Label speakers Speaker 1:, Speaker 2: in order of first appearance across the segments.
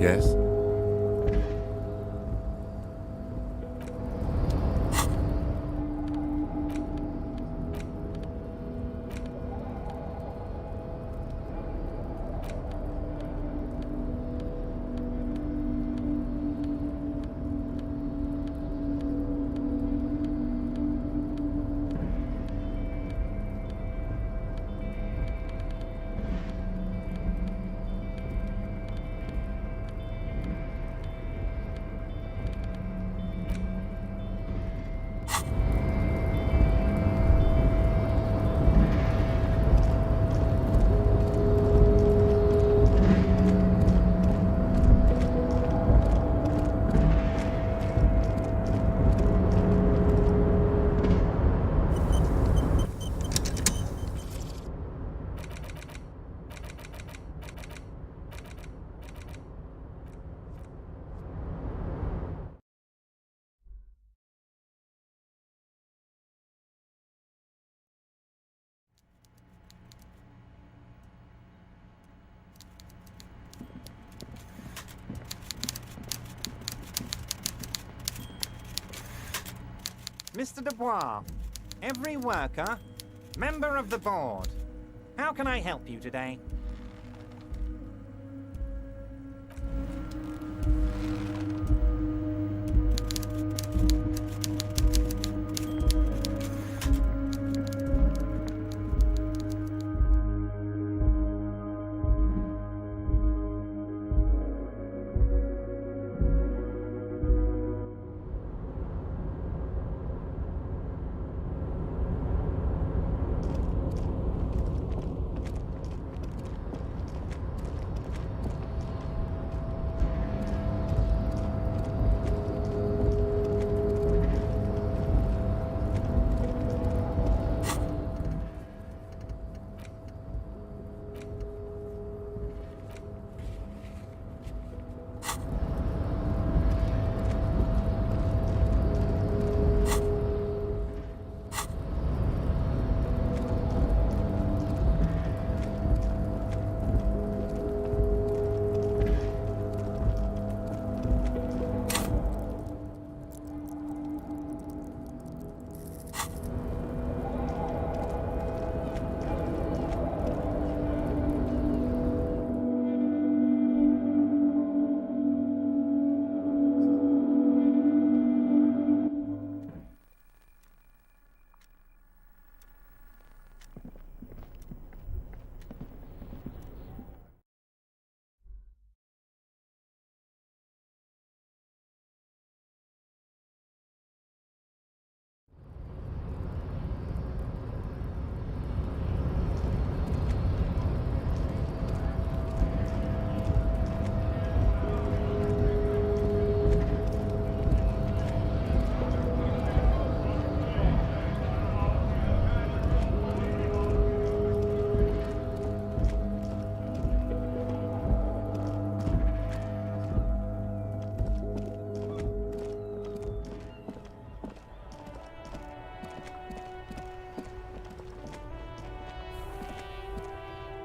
Speaker 1: Yes?
Speaker 2: Mr. Dubois, every worker, member of the board. How can I help you today?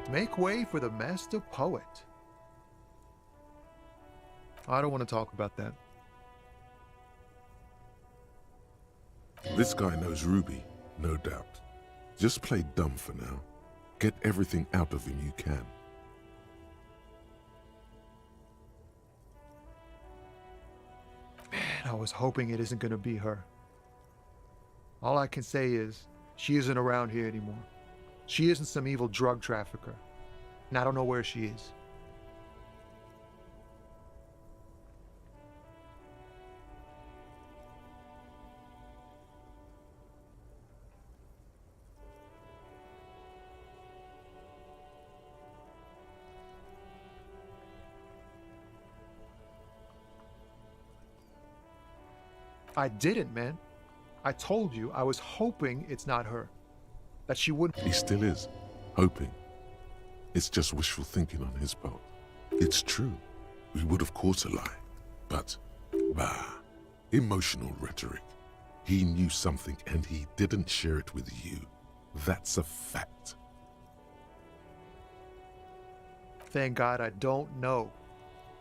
Speaker 3: Make way for the master poet. I don't want to talk about that.
Speaker 1: This guy knows Ruby, no doubt. Just play dumb for now. Get everything out of him you can.
Speaker 3: Man, I was hoping it isn't going to be her. All I can say is, she isn't around here anymore. She isn't some evil drug trafficker. And I don't know where she is. I didn't, man. I told you I was hoping it's not her. That she wouldn't.
Speaker 1: He still is, hoping. It's just wishful thinking on his part. It's true. We would have caught a lie. But, bah, emotional rhetoric. He knew something and he didn't share it with you. That's a fact.
Speaker 3: Thank God I don't know.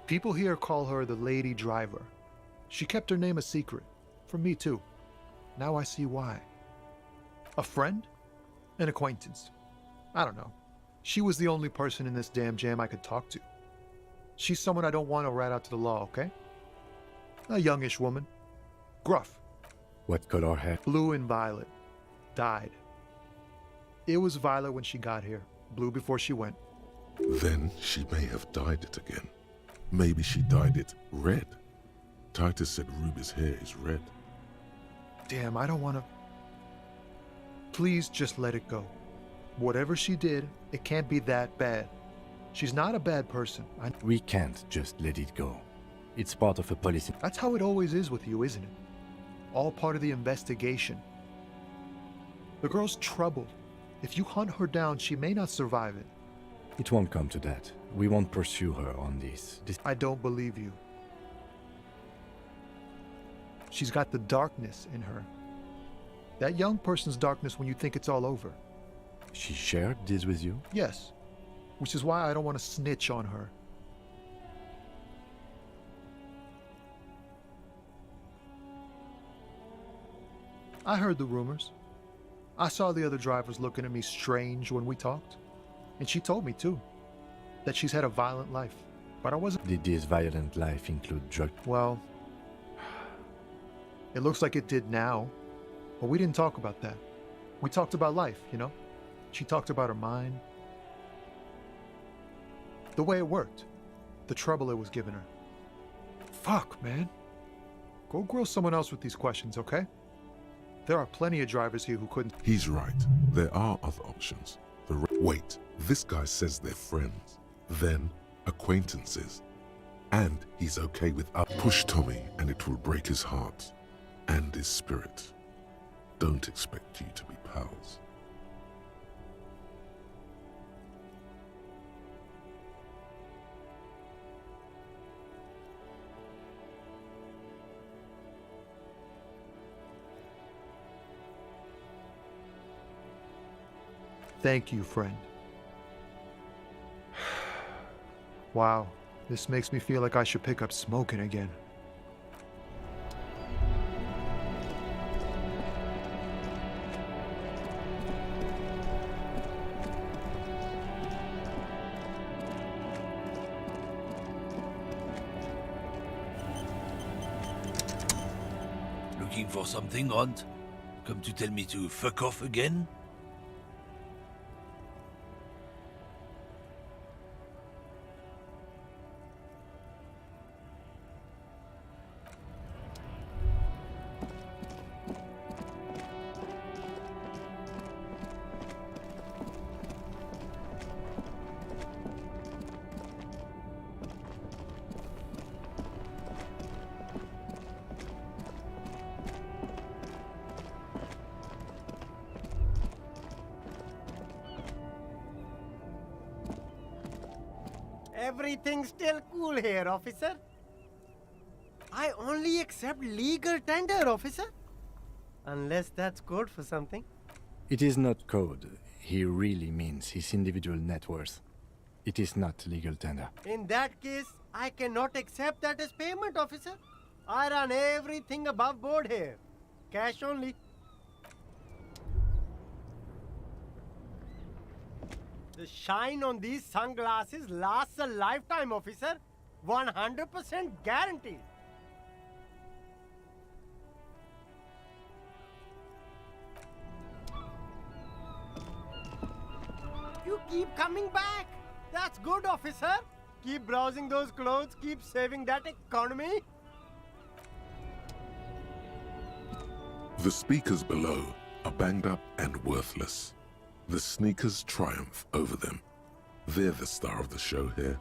Speaker 3: People here call her the Lady Driver. She kept her name a secret. From me too. Now I see why. A friend? An acquaintance. I don't know. She was the only person in this damn jam I could talk to. She's someone I don't want to rat out to the law, okay? A youngish woman. Gruff.
Speaker 4: What color hair?
Speaker 3: Blue and violet. Died. It was violet when she got here. Blue before she went.
Speaker 1: Then she may have dyed it again. Maybe she dyed it red. Titus said Ruby's hair is red.
Speaker 3: Damn, I don't want to... Please just let it go. Whatever she did, it can't be that bad. She's not a bad person.
Speaker 4: We can't just let it go. It's part of a policy.
Speaker 3: That's how it always is with you, isn't it? All part of the investigation. The girl's troubled. If you hunt her down, she may not survive it.
Speaker 4: It won't come to that. We won't pursue her on this.
Speaker 3: I don't believe you. She's got the darkness in her. That young person's darkness when you think it's all over.
Speaker 4: She shared this with you?
Speaker 3: Yes. Which is why I don't want to snitch on her. I heard the rumors. I saw the other drivers looking at me strange when we talked. And she told me, too, that she's had a violent life. But I wasn't...
Speaker 4: Did this violent life include drug?
Speaker 3: Well, it looks like it did now. But we didn't talk about that. We talked about life, you know? She talked about her mind. The way it worked. The trouble it was giving her. Fuck, man. Go grill someone else with these questions, okay? There are plenty of drivers here who couldn't...
Speaker 1: He's right. There are other options. Wait, this guy says they're friends. Then, acquaintances. And he's okay with us. Push Tommy and it will break his heart. And his spirit. Don't expect you to be pals.
Speaker 3: Thank you, friend. Wow, this makes me feel like I should pick up smoking again.
Speaker 5: Looking for something, Ront? Come to tell me to fuck off again?
Speaker 6: Everything's still cool here, officer. I only accept legal tender, officer. Unless that's code for something.
Speaker 4: It is not code. He really means his individual net worth. It is not legal tender.
Speaker 6: In that case, I cannot accept that as payment, officer. I run everything above board here. Cash only. The shine on these sunglasses lasts a lifetime, officer. 100% guaranteed. You keep coming back. That's good, officer. Keep browsing those clothes. Keep saving that economy.
Speaker 1: The speakers below are banged up and worthless. The sneakers triumph over them. They're the star of the show here.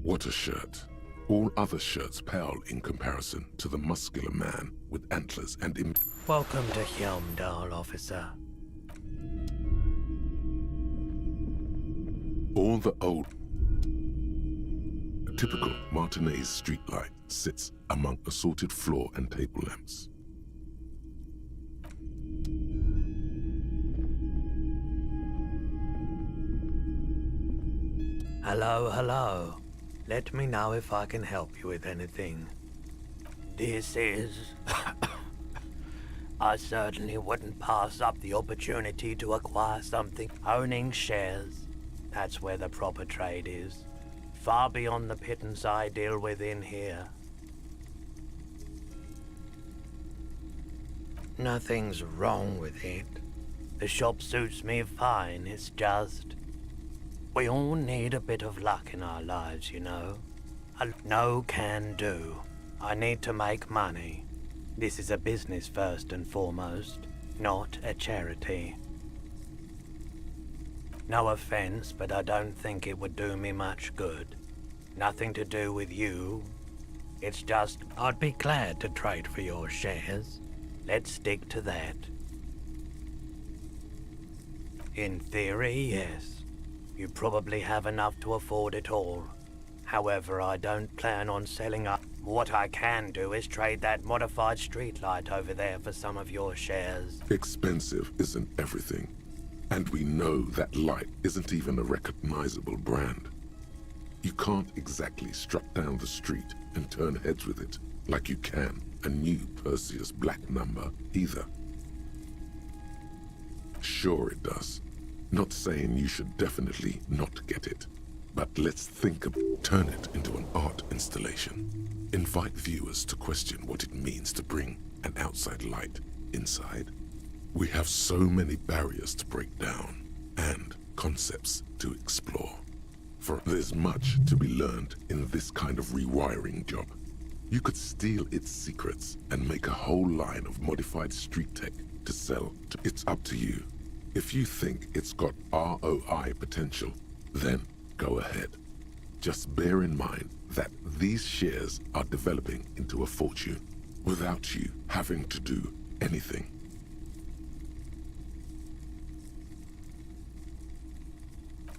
Speaker 1: What a shirt. All other shirts pale in comparison to the muscular man with antlers and
Speaker 7: Welcome to Helmdall, officer.
Speaker 1: all the old. A typical Martinez streetlight sits among assorted floor and table lamps.
Speaker 7: Hello, hello. Let me know if I can help you with anything. This is... I certainly wouldn't pass up the opportunity to acquire something. Owning shares, that's where the proper trade is. Far beyond the pittance I deal with in here. Nothing's wrong with it. The shop suits me fine, it's just... we all need a bit of luck in our lives, you know. No can do. I need to make money. This is a business first and foremost, not a charity. No offense, but I don't think it would do me much good. Nothing to do with you. It's just, I'd be glad to trade for your shares. Let's stick to that. In theory, yes. You probably have enough to afford it all. However, I don't plan on selling up. What I can do is trade that modified streetlight over there for some of your shares.
Speaker 1: Expensive isn't everything. And we know that light isn't even a recognizable brand. You can't exactly strut down the street and turn heads with it like you can a new Perseus Black number either. Sure it does. Not saying you should definitely not get it. But let's think of turn it into an art installation. Invite viewers to question what it means to bring an outside light inside. We have so many barriers to break down and concepts to explore. For there's much to be learned in this kind of rewiring job. You could steal its secrets and make a whole line of modified street tech to sell. It's up to you. If you think it's got ROI potential, then go ahead. Just bear in mind that these shares are developing into a fortune without you having to do anything.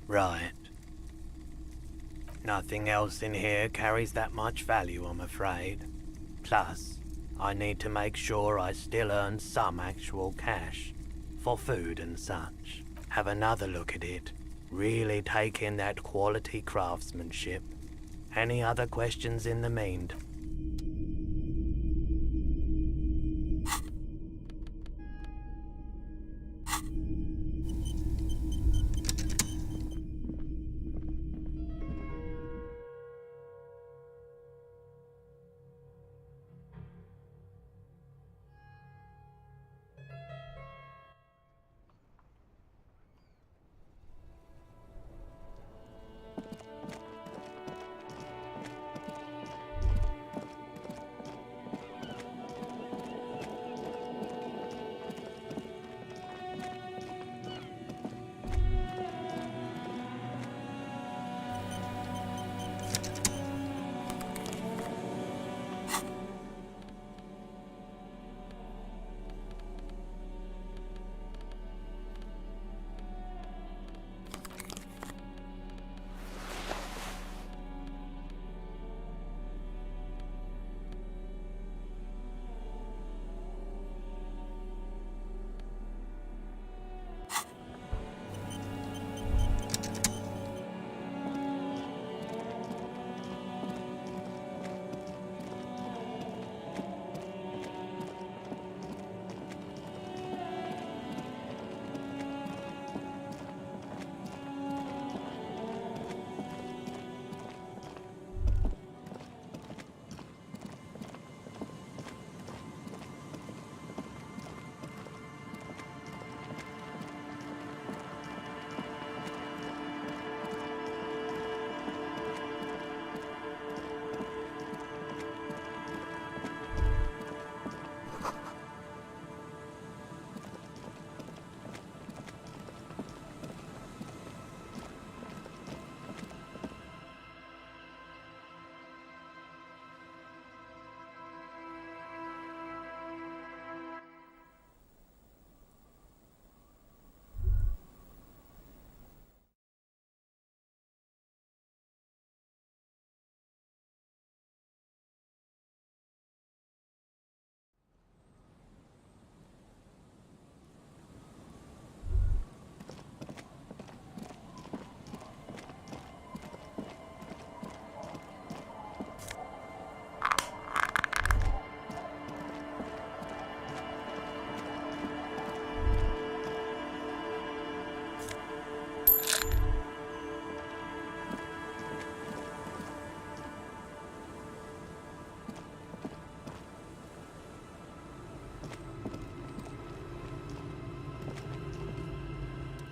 Speaker 7: Right. Nothing else in here carries that much value, I'm afraid. Plus, I need to make sure I still earn some actual cash for food and such. Have another look at it. Really take in that quality craftsmanship. Any other questions in the meantime?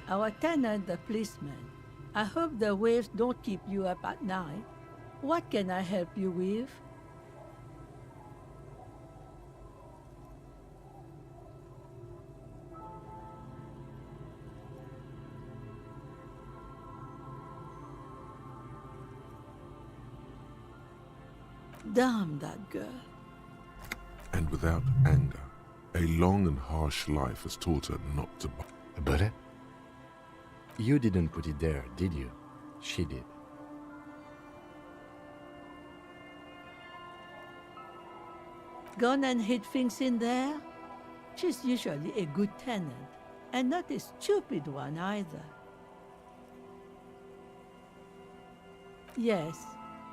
Speaker 8: Our tenant, the policeman. I hope the waves don't keep you up at night. What can I help you with? Damn that girl.
Speaker 1: And without anger, a long and harsh life has taught her not to.
Speaker 4: But you didn't put it there, did you? She did.
Speaker 8: Gone and hid things in there? She's usually a good tenant, and not a stupid one either. Yes,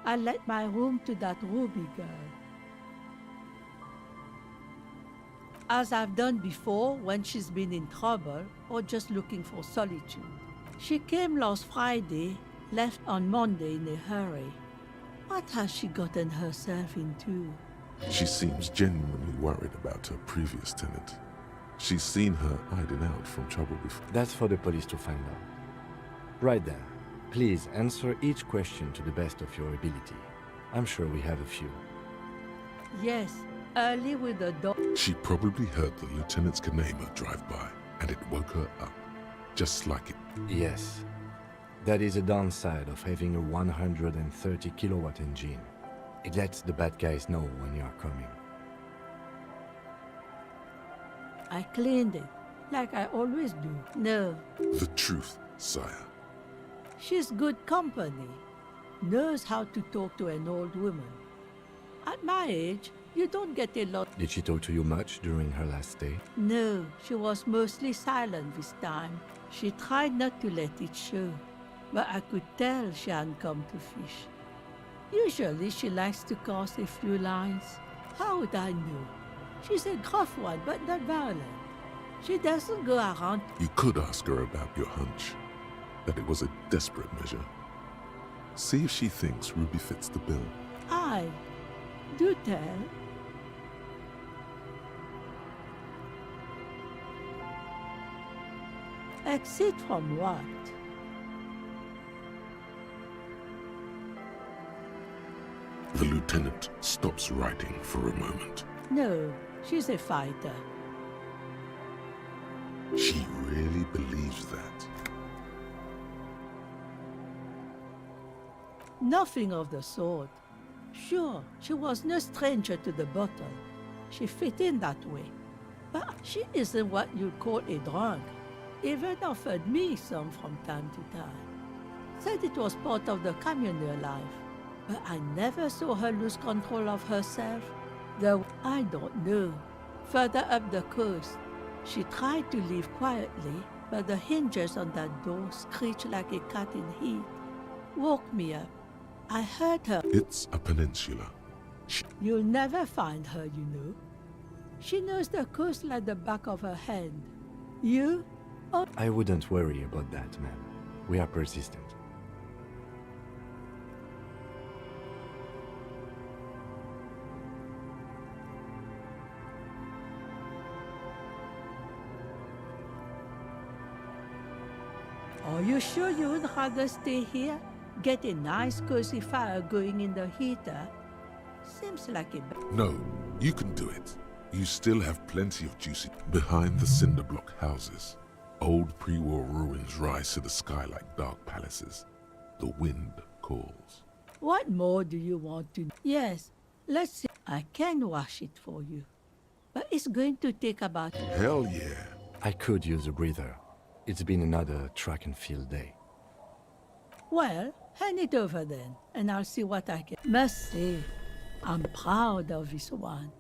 Speaker 8: I let my room to that Ruby girl. As I've done before when she's been in trouble or just looking for solitude. She came last Friday, left on Monday in a hurry. What has she gotten herself into?
Speaker 1: She seems genuinely worried about her previous tenant. She's seen her hiding out from trouble before.
Speaker 4: That's for the police to find out. Right then, please answer each question to the best of your ability. I'm sure we have a few.
Speaker 8: Yes, early with the dog.
Speaker 1: She probably heard the lieutenant's Kanema drive by, and it woke her up, just like it.
Speaker 4: Yes. That is a downside of having a 130 kilowatt engine. It lets the bad guys know when you are coming.
Speaker 8: I cleaned it, like I always do. No,
Speaker 1: The truth, sire.
Speaker 8: she's good company. Knows how to talk to an old woman. At my age, you don't get a lot.
Speaker 4: Did she talk to you much during her last stay?
Speaker 8: No, she was mostly silent this time. She tried not to let it show, but I could tell she hadn't come to fish. Usually she likes to cast a few lines. How would I know? She's a gruff one, but not violent. She doesn't go around.
Speaker 1: You could ask her about your hunch, that it was a desperate measure. See if she thinks Ruby fits the bill.
Speaker 8: Aye, do tell. Exit from what?
Speaker 1: The lieutenant stops writing for a moment.
Speaker 8: No, she's a fighter.
Speaker 1: She really believes that.
Speaker 8: Nothing of the sort. Sure, she was no stranger to the bottle. She fit in that way. But she isn't what you'd call a drunk. Even offered me some from time to time. Said it was part of the communal life. But I never saw her lose control of herself. Though I don't know. Further up the coast, she tried to leave quietly, but the hinges on that door screeched like a cat in heat. Woke me up. I heard her.
Speaker 1: It's a peninsula.
Speaker 8: You'll never find her, you know. She knows the coast like the back of her hand. You? Oh,
Speaker 4: I wouldn't worry about that, ma'am. We are persistent.
Speaker 8: are you sure you would rather stay here? Get a nice cozy fire going in the heater? Seems like a...
Speaker 1: No, you can do it. You still have plenty of juicy. Behind the cinder block houses, old pre-war ruins rise to the sky like dark palaces. The wind calls.
Speaker 8: What more do you want to... Yes, let's see. I can wash it for you. But it's going to take about...
Speaker 1: Hell yeah.
Speaker 4: I could use a breather. It's been another track and field day.
Speaker 8: Well, hand it over then, and I'll see what I can... Must say, I'm proud of this one.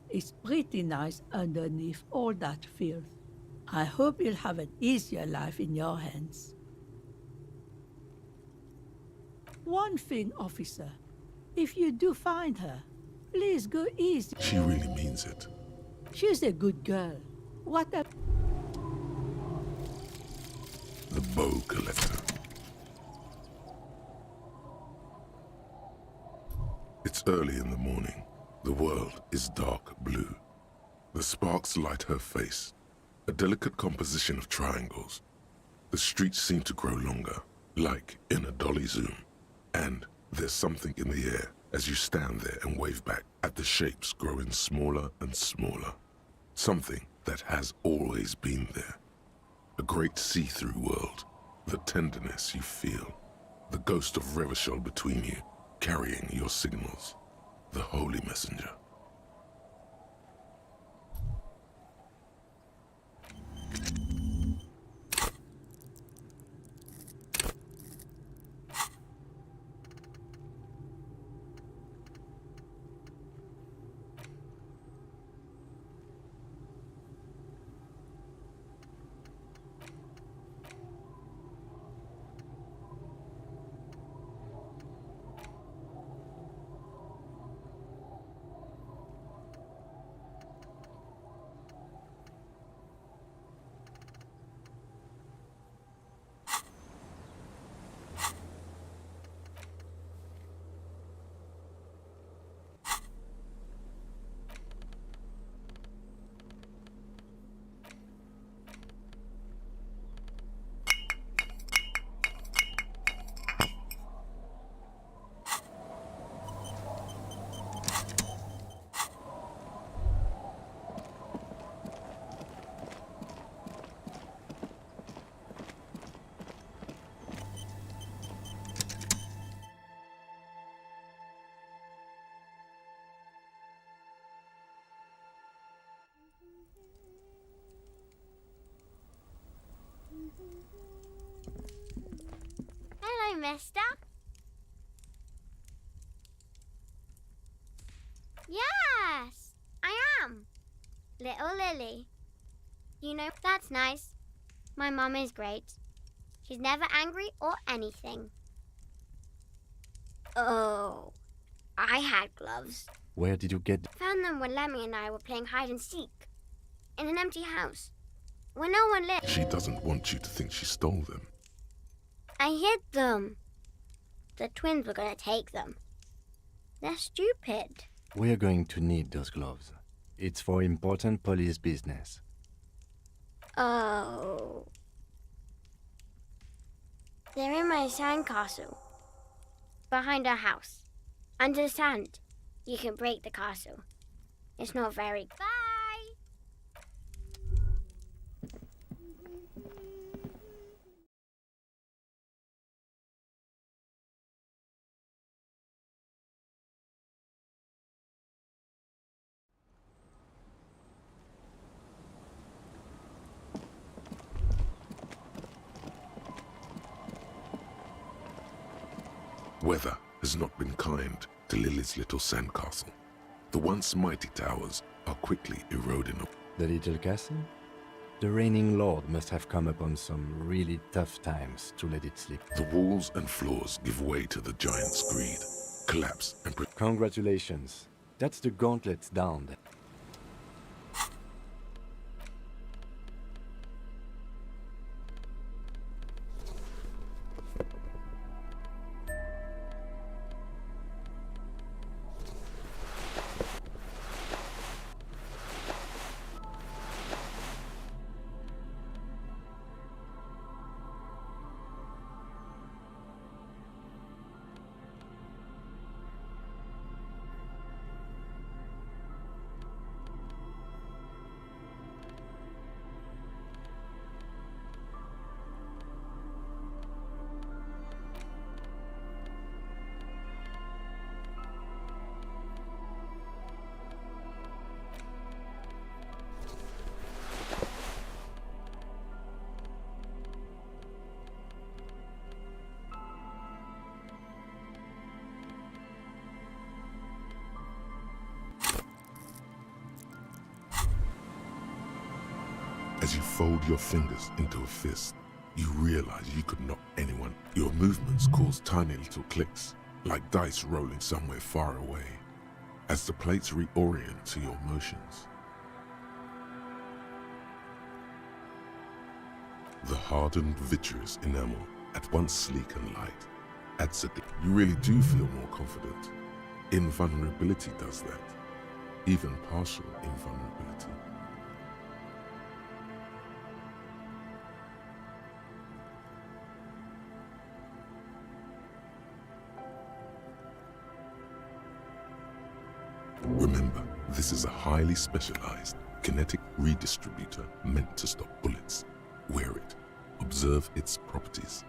Speaker 8: It's pretty nice underneath all that filth. I hope you'll have an easier life in your hands. One thing, officer. If you do find her, please go easy.
Speaker 1: She really means it.
Speaker 8: She's a good girl. What a...
Speaker 1: The bow collector. It's early in the morning. The world is dark blue. The sparks light her face, a delicate composition of triangles. The streets seem to grow longer, like in a dolly zoom. And there's something in the air as you stand there and wave back at the shapes growing smaller and smaller. Something that has always been there. A great see-through world. The tenderness you feel. The ghost of Revachol between you, carrying your signals. The holy messenger.
Speaker 9: Hello, mister. Yes, I am. Little Lily. You know, that's nice. My mum is great. She's never angry or anything. Oh, I had gloves.
Speaker 4: Where did you get
Speaker 9: Found them when Lemmy and I were playing hide and seek. In an empty house. Where no one lived.
Speaker 1: She doesn't want you to think she stole them.
Speaker 9: I hid them. The twins were going to take them. They're stupid.
Speaker 4: We're going to need those gloves. It's for important police business.
Speaker 9: Oh. They're in my sandcastle. Behind our house. Under the sand. You can break the castle. It's not very... Bye!
Speaker 1: Weather has not been kind to Lily's little sandcastle. The once mighty towers are quickly eroding up.
Speaker 4: The little castle? The reigning lord must have come upon some really tough times to let it sleep.
Speaker 1: The walls and floors give way to the giant's greed, collapse and...
Speaker 4: Congratulations. That's the gauntlet down.
Speaker 1: As you fold your fingers into a fist, you realize you could knock anyone. Your movements cause tiny little clicks, like dice rolling somewhere far away, as the plates reorient to your motions. The hardened vitreous enamel, at once sleek and light, adds a... You really do feel more confident. Invulnerability does that. Even partial invulnerability. Remember, this is a highly specialized kinetic redistributor meant to stop bullets. Wear it. Observe its properties.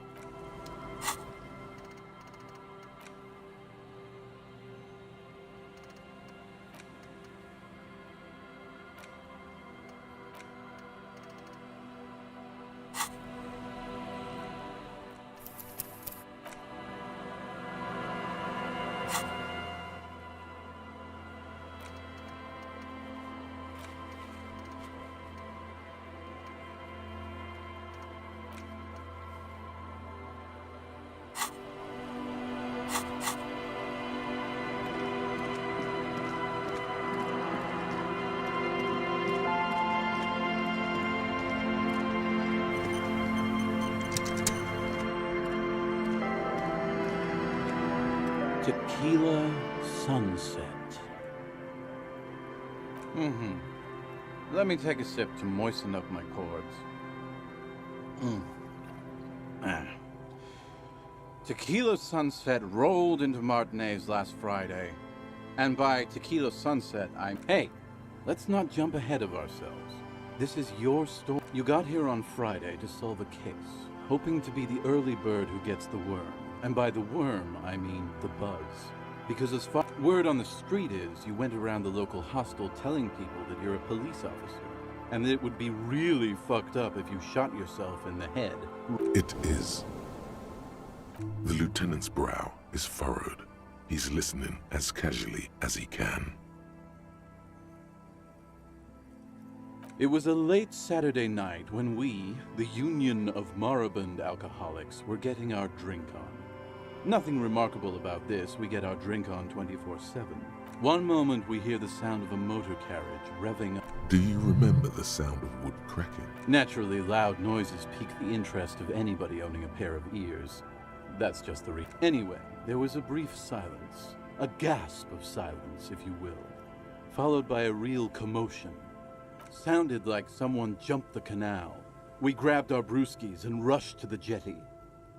Speaker 10: Tequila Sunset. Let me take a sip to moisten up my cords. Tequila Sunset rolled into Martinez last Friday. And by Tequila Sunset, Hey, let's not jump ahead of ourselves. This is your story. You got here on Friday to solve a case, hoping to be the early bird who gets the worm. And by the worm, I mean the buzz. Because as far word on the street is, you went around the local hostel telling people that you're a police officer, and that it would be really fucked up if you shot yourself in the head.
Speaker 1: It is. The lieutenant's brow is furrowed. He's listening as casually as he can.
Speaker 10: It was a late Saturday night when we, the Union of Moribund Alcoholics, were getting our drink on. Nothing remarkable about this, we get our drink on 24/7. One moment we hear the sound of a motor carriage revving up.
Speaker 1: Do you remember the sound of wood cracking?
Speaker 10: Naturally, loud noises pique the interest of anybody owning a pair of ears. That's just the Anyway, there was a brief silence. A gasp of silence, if you will. Followed by a real commotion. Sounded like someone jumped the canal. We grabbed our brewskis and rushed to the jetty.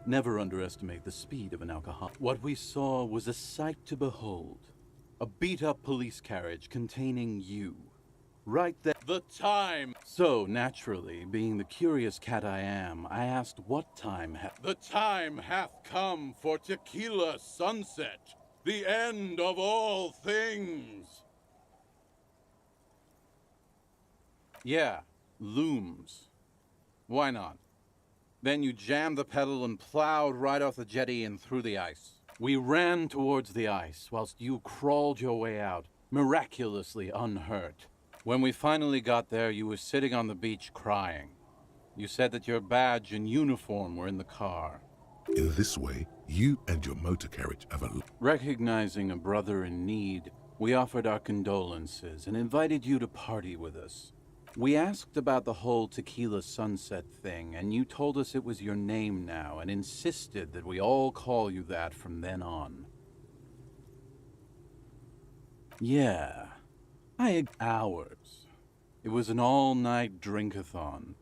Speaker 10: Never underestimate the speed of an alcoholic. What we saw was a sight to behold. A beat-up police carriage containing you. Right there. The time! So, naturally, being the curious cat I am, I asked what time The time hath come for Tequila Sunset, the end of all things! Yeah, looms. Why not? Then you jammed the pedal and plowed right off the jetty and through the ice. We ran towards the ice whilst you crawled your way out, miraculously unhurt. When we finally got there, you were sitting on the beach crying. You said that your badge and uniform were in the car.
Speaker 1: In this way, you and your motor carriage have a...
Speaker 10: Recognizing a brother in need, we offered our condolences and invited you to party with us. We asked about the whole Tequila Sunset thing, and you told us it was your name now, and insisted that we all call you that from then on. Yeah, I had hours. It was an all-night drink-a-thon.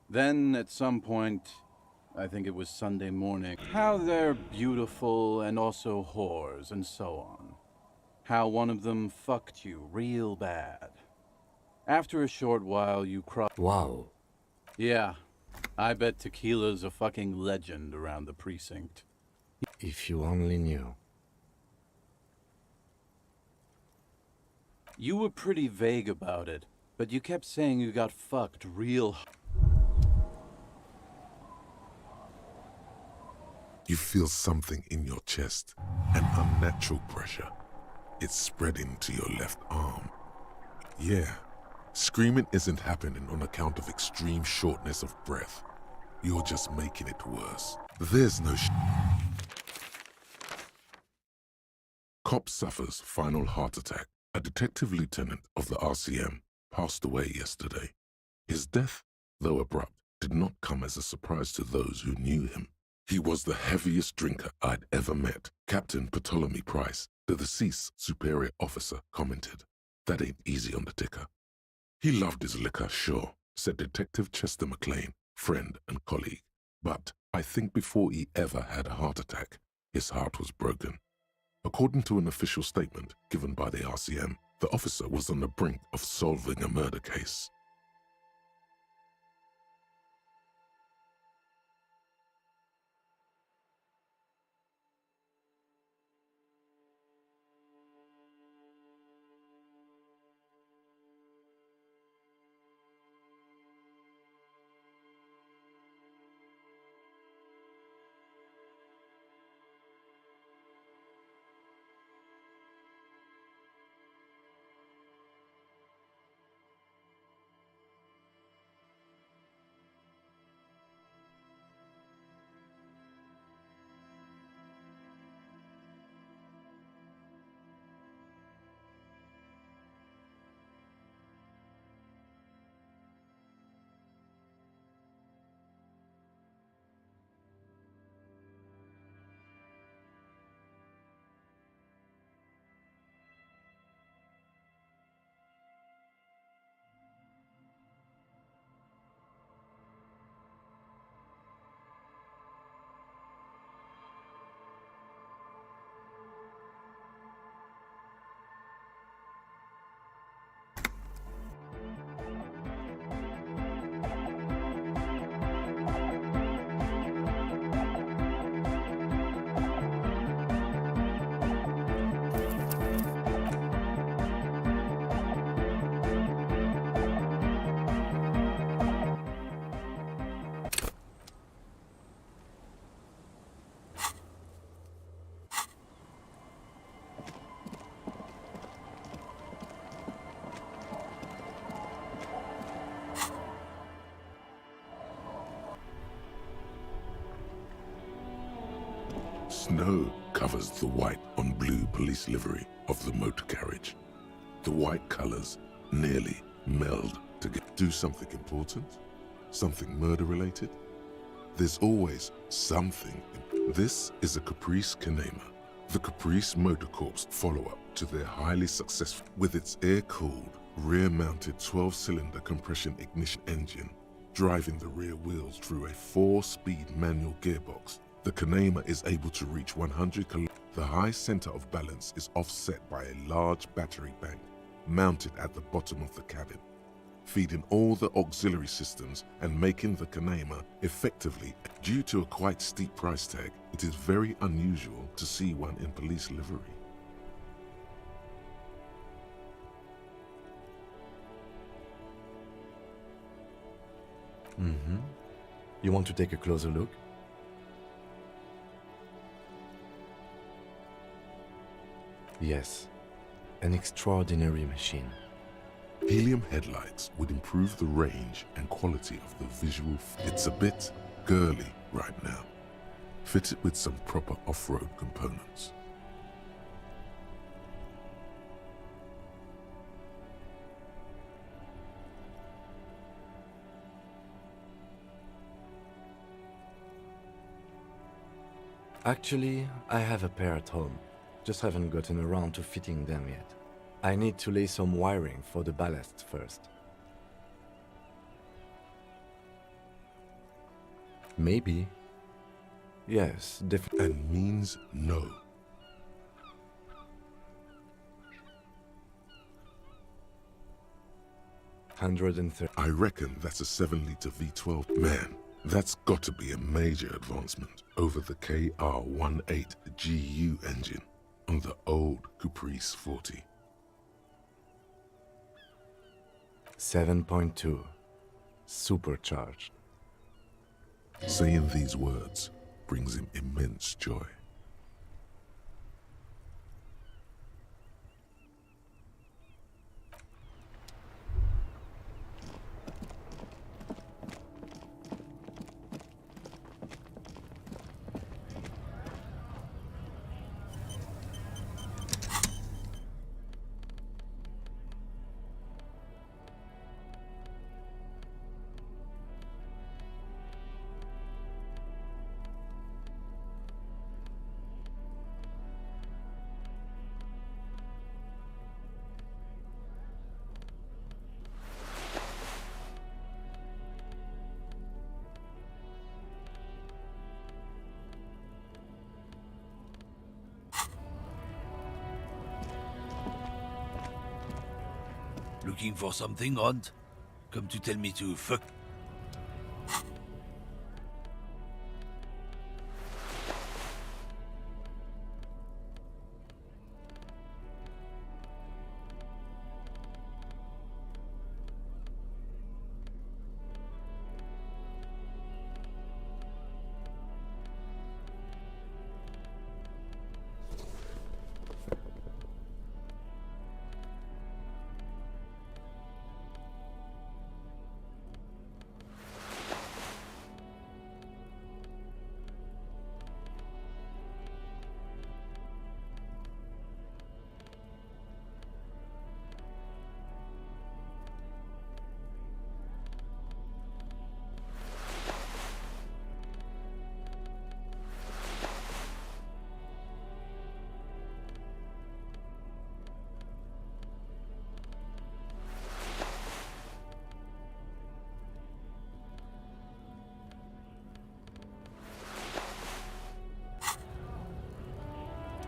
Speaker 10: Then, at some point, I think it was Sunday morning, how they're beautiful and also whores and so on. How one of them fucked you real bad. After a short while, you
Speaker 4: Wow.
Speaker 10: Yeah, I bet Tequila's a fucking legend around the precinct.
Speaker 4: If you only knew.
Speaker 10: You were pretty vague about it, but you kept saying you got fucked real.
Speaker 1: You feel something in your chest, an unnatural pressure. It's spreading to your left arm. Yeah. Screaming isn't happening on account of extreme shortness of breath. You're just making it worse. There's no Cop suffers final heart attack. A detective lieutenant of the RCM passed away yesterday. His death, though abrupt, did not come as a surprise to those who knew him. He was the heaviest drinker I'd ever met. Captain Ptolemy Price, the deceased superior officer, commented, "That ain't easy on the ticker." He loved his liquor, sure, said Detective Chester McLean, friend and colleague. But I think before he ever had a heart attack, his heart was broken. According to an official statement given by the RCM, The officer was on the brink of solving a murder case. Snow covers the white on blue police livery of the motor carriage. The white colors nearly meld together. Do something important? Something murder-related? There's always something. This is a Caprice Canema, the Caprice Motor Corps follow-up to their highly successful, with its air-cooled, rear-mounted 12-cylinder compression ignition engine, driving the rear wheels through a 4-speed manual gearbox. The Canema is able to reach 100 km. The high center of balance is offset by a large battery bank mounted at the bottom of the cabin, feeding all the auxiliary systems and making the Canema effectively. Due to a quite steep price tag, it is very unusual to see one in police livery.
Speaker 4: You want to take a closer look? Yes, an extraordinary machine.
Speaker 1: Helium headlights would improve the range and quality of the visual. It's a bit girly right now. Fitted with some proper off-road components.
Speaker 4: Actually, I have a pair at home. Just haven't gotten around to fitting them yet. I need to lay some wiring for the ballast first. Maybe. Yes, definitely.
Speaker 1: And means no. I reckon that's a 7-liter V12. Man, that's got to be a major advancement over the KR18GU engine on the old Caprice 40.
Speaker 4: 7.2. Supercharged.
Speaker 1: Saying these words brings him immense joy.
Speaker 5: Looking for something, Hunt? Come to tell me to fuck.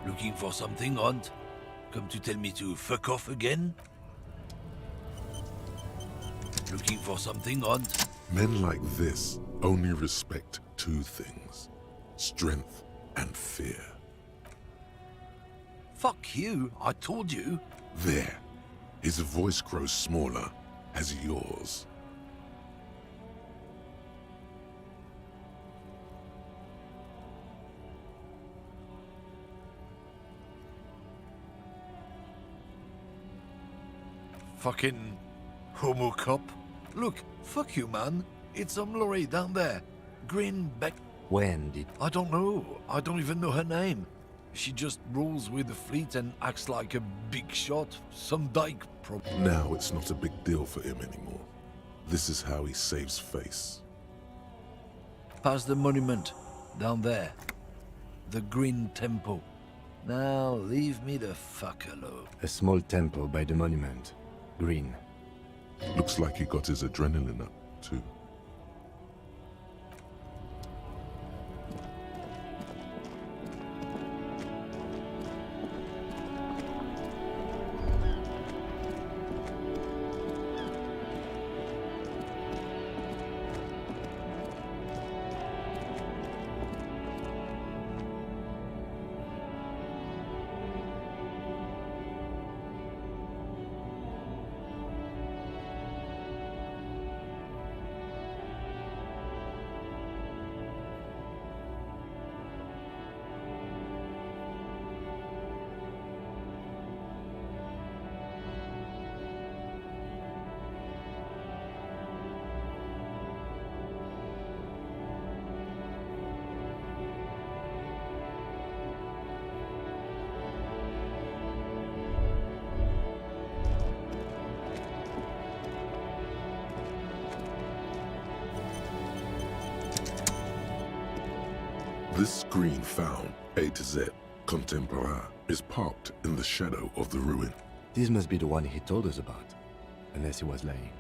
Speaker 5: Looking for something, Hunt? Come to tell me to fuck off again? Looking for something, Hunt?
Speaker 1: Men like this only respect two things: strength and fear.
Speaker 5: Fuck you, I told you.
Speaker 1: There. His voice grows smaller as yours.
Speaker 5: Fucking homo cop. Look, fuck you, man. It's some lorry down there. Green back.
Speaker 4: When did...
Speaker 5: I don't know. I don't even know her name. She just rolls with the fleet and acts like a big shot. Some dyke
Speaker 1: Now it's not a big deal for him anymore. This is how he saves face.
Speaker 5: Past the monument. Down there. The Green Temple. Now leave me the fuck alone.
Speaker 4: A small temple by the monument. Green.
Speaker 1: Looks like he got his adrenaline up, too. This screen found, A to Z, contemporain, is parked in the shadow of the ruin.
Speaker 4: This must be the one he told us about. Unless he was lying.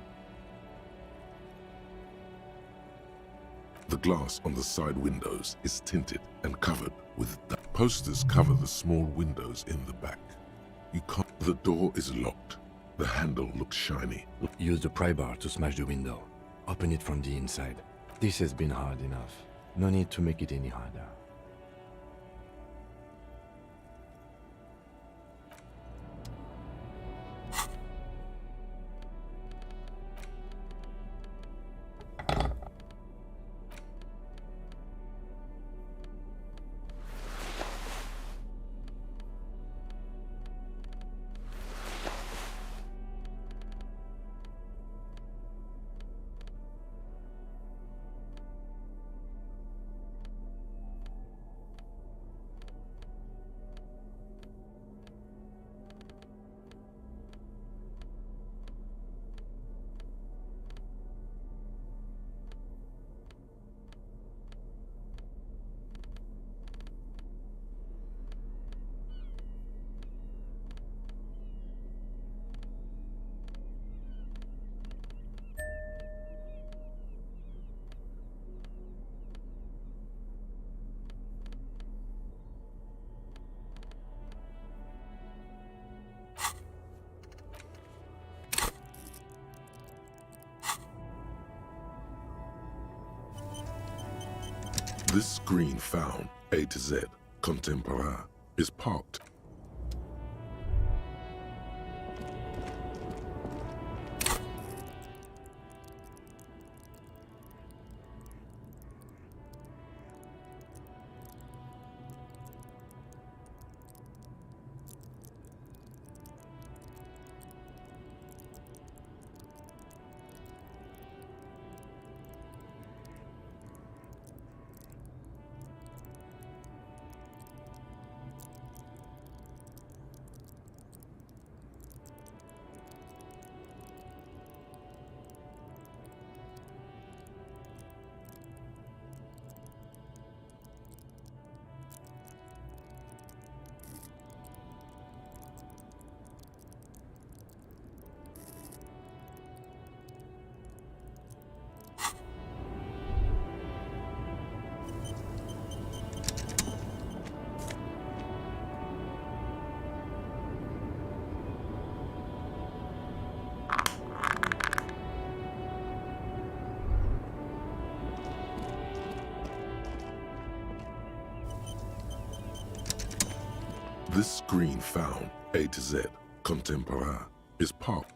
Speaker 1: The glass on the side windows is tinted and covered with dust. Posters cover the small windows in the back. You can't... The door is locked. The handle looks shiny.
Speaker 4: Use the pry bar to smash the window. Open it from the inside. This has been hard enough. No need to make it any harder.
Speaker 1: This screen found A to Z, contemporain, is parked. This screen found A to Z, contemporain, is parked.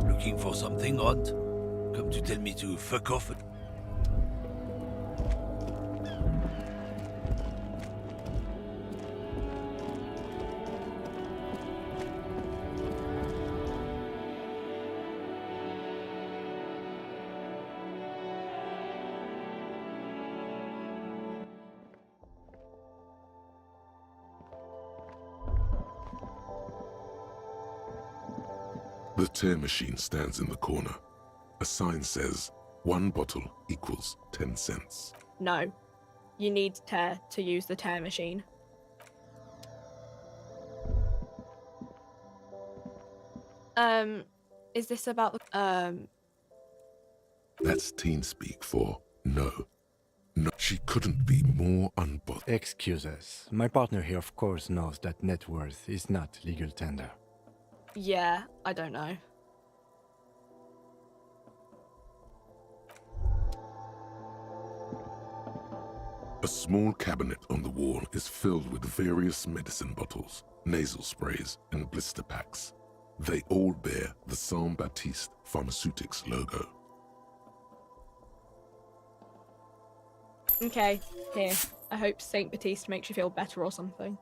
Speaker 5: Looking for something odd? Come to tell me to fuck off?
Speaker 1: The tear machine stands in the corner. A sign says, 1 bottle equals 10 cents.
Speaker 11: No. You need tear to use the tear machine. Is this about the,
Speaker 1: That's teen speak for no. No, she couldn't be more unbothered.
Speaker 4: Excuse us. My partner here, of course, knows that net worth is not legal tender.
Speaker 11: yeah, I don't know.
Speaker 1: A small cabinet on the wall is filled with various medicine bottles, nasal sprays, and blister packs. They all bear the Saint Baptiste Pharmaceutics logo.
Speaker 11: Okay, here. I hope Saint Baptiste makes you feel better or something.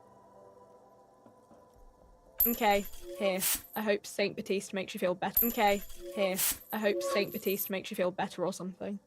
Speaker 11: Okay, here. I hope Saint Baptiste makes you feel better. Okay, here. I hope Saint Baptiste makes you feel better or something.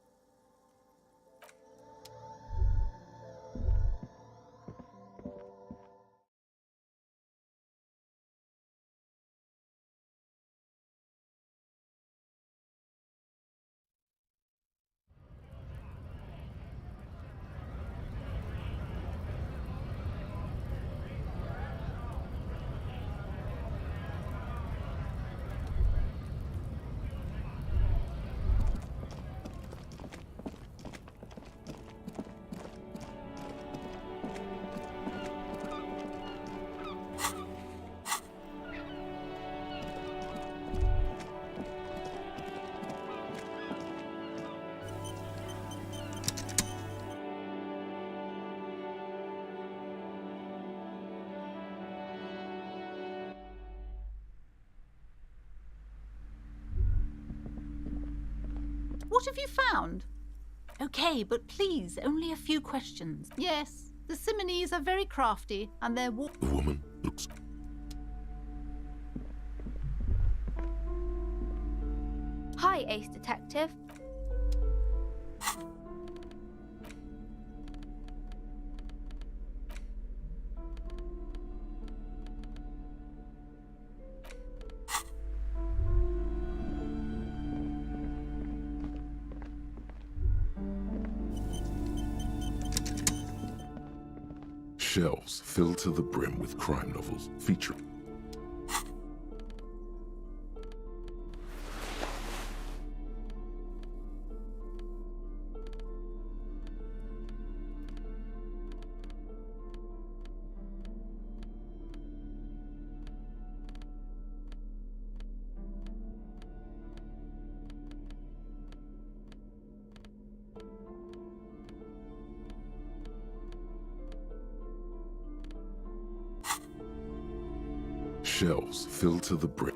Speaker 12: What have you found? Okay, but please, only a few questions. Yes, the Simonese are very crafty, and their
Speaker 1: The woman looks.
Speaker 13: Hi, Ace Detective.
Speaker 1: Shelves filled to the brim with crime novels featuring. Shelves filled to the brim.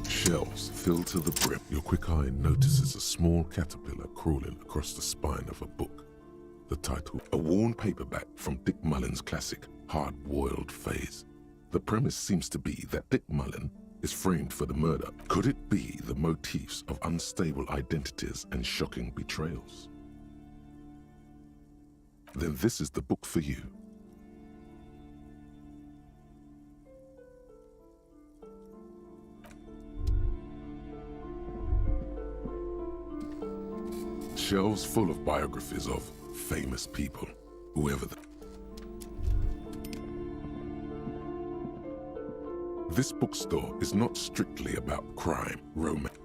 Speaker 1: Shelves filled to the brim. Your quick eye notices a small caterpillar crawling across the spine of a book. The title, a worn paperback from Dick Mullen's classic Hard-Boiled Phase. The premise seems to be that Dick Mullen is framed for the murder. Could it be the motifs of unstable identities and shocking betrayals? Then this is the book for you. Shelves full of biographies of famous people, whoever they. This bookstore is not strictly about crime, romance.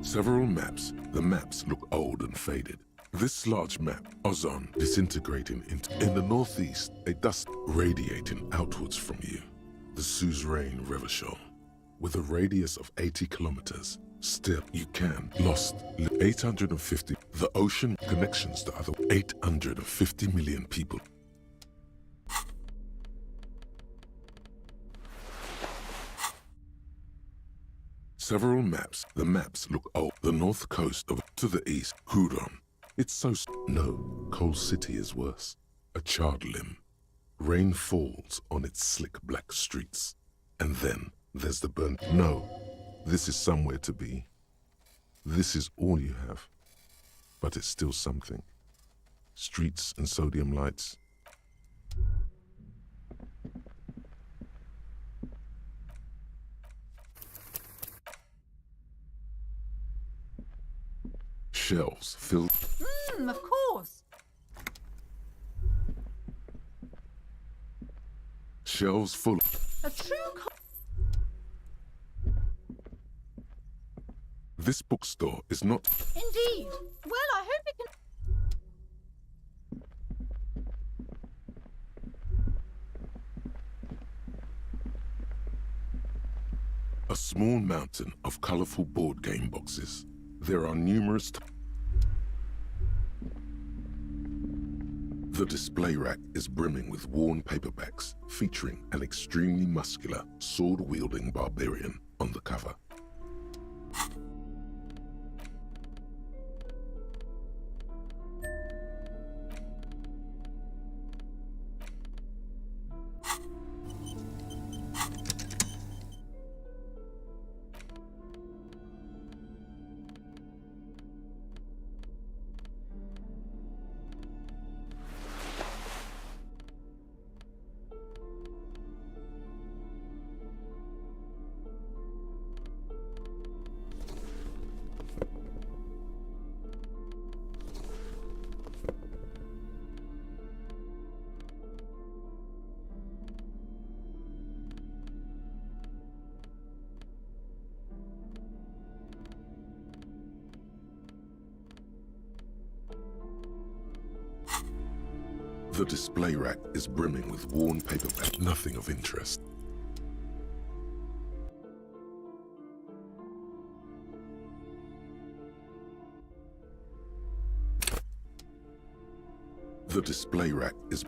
Speaker 1: Several maps. The maps look old and faded. This large map, ozone, disintegrating in the northeast, a dust radiating outwards from you. The suzerain Revachol, with a radius of 80 kilometers. Still, you can. Lost 850. The ocean connections to other 850 million people. Several maps. The maps look old. The north coast of to the east, Huron. It's so no. Coal City is worse. A charred limb. Rain falls on its slick black streets. And then there's the burnt. No. This is somewhere to be. This is all you have. But it's still something. Streets and sodium lights. Shelves filled.
Speaker 12: Of course.
Speaker 1: Shelves full.
Speaker 12: A true.
Speaker 1: This bookstore is not.
Speaker 12: Indeed. Well, I hope it can.
Speaker 1: A small mountain of colorful board game boxes. There are numerous. The display rack is brimming with worn paperbacks featuring an extremely muscular, sword-wielding barbarian on the cover. The display rack is brimming with worn paperback, nothing of interest. The display rack is...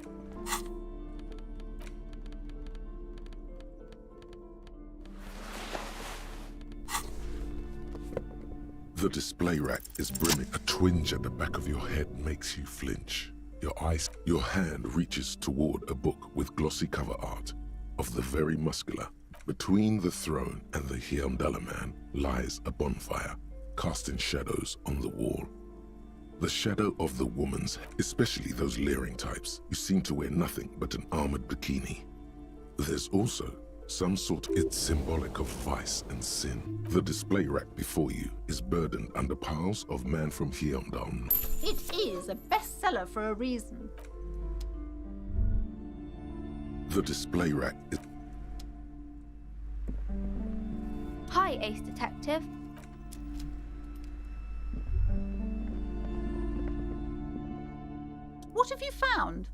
Speaker 1: The display rack is brimming. A twinge at the back of your head makes you flinch. Your hand reaches toward a book with glossy cover art of the very muscular. Between the throne and the Hyundala man lies a bonfire, casting shadows on the wall. The shadow of the woman's, especially those leering types who seem to wear nothing but an armored bikini. There's also some sort. It's symbolic of vice and sin. The display rack before you is burdened under piles of man from Hyundala.
Speaker 12: It is a bestseller for a reason.
Speaker 1: The display rack is...
Speaker 13: Hi, Ace Detective.
Speaker 12: What have you found?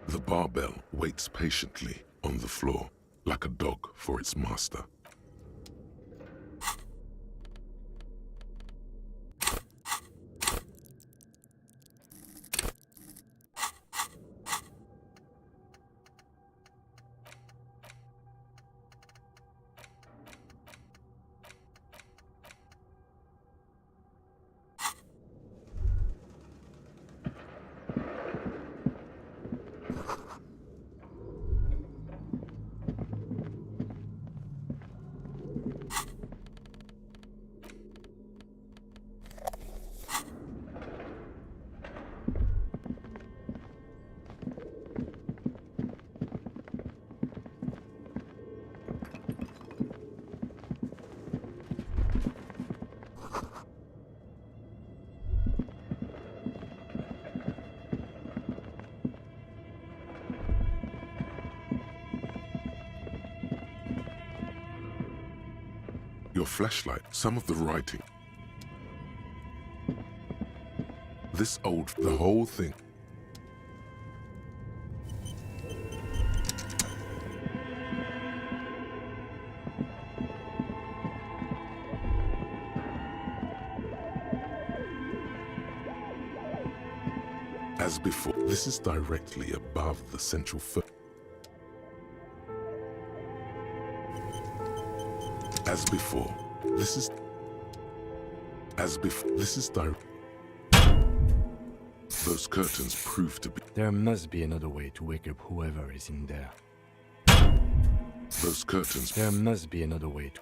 Speaker 1: The barbell waits patiently on the floor, like a dog for its master. Your flashlight, some of the writing. The whole thing. As before, this is directly above the central As before, this is direct. Those curtains prove to be.
Speaker 4: There must be another way to wake up whoever is in there.
Speaker 1: Those curtains.
Speaker 4: There must be another way to.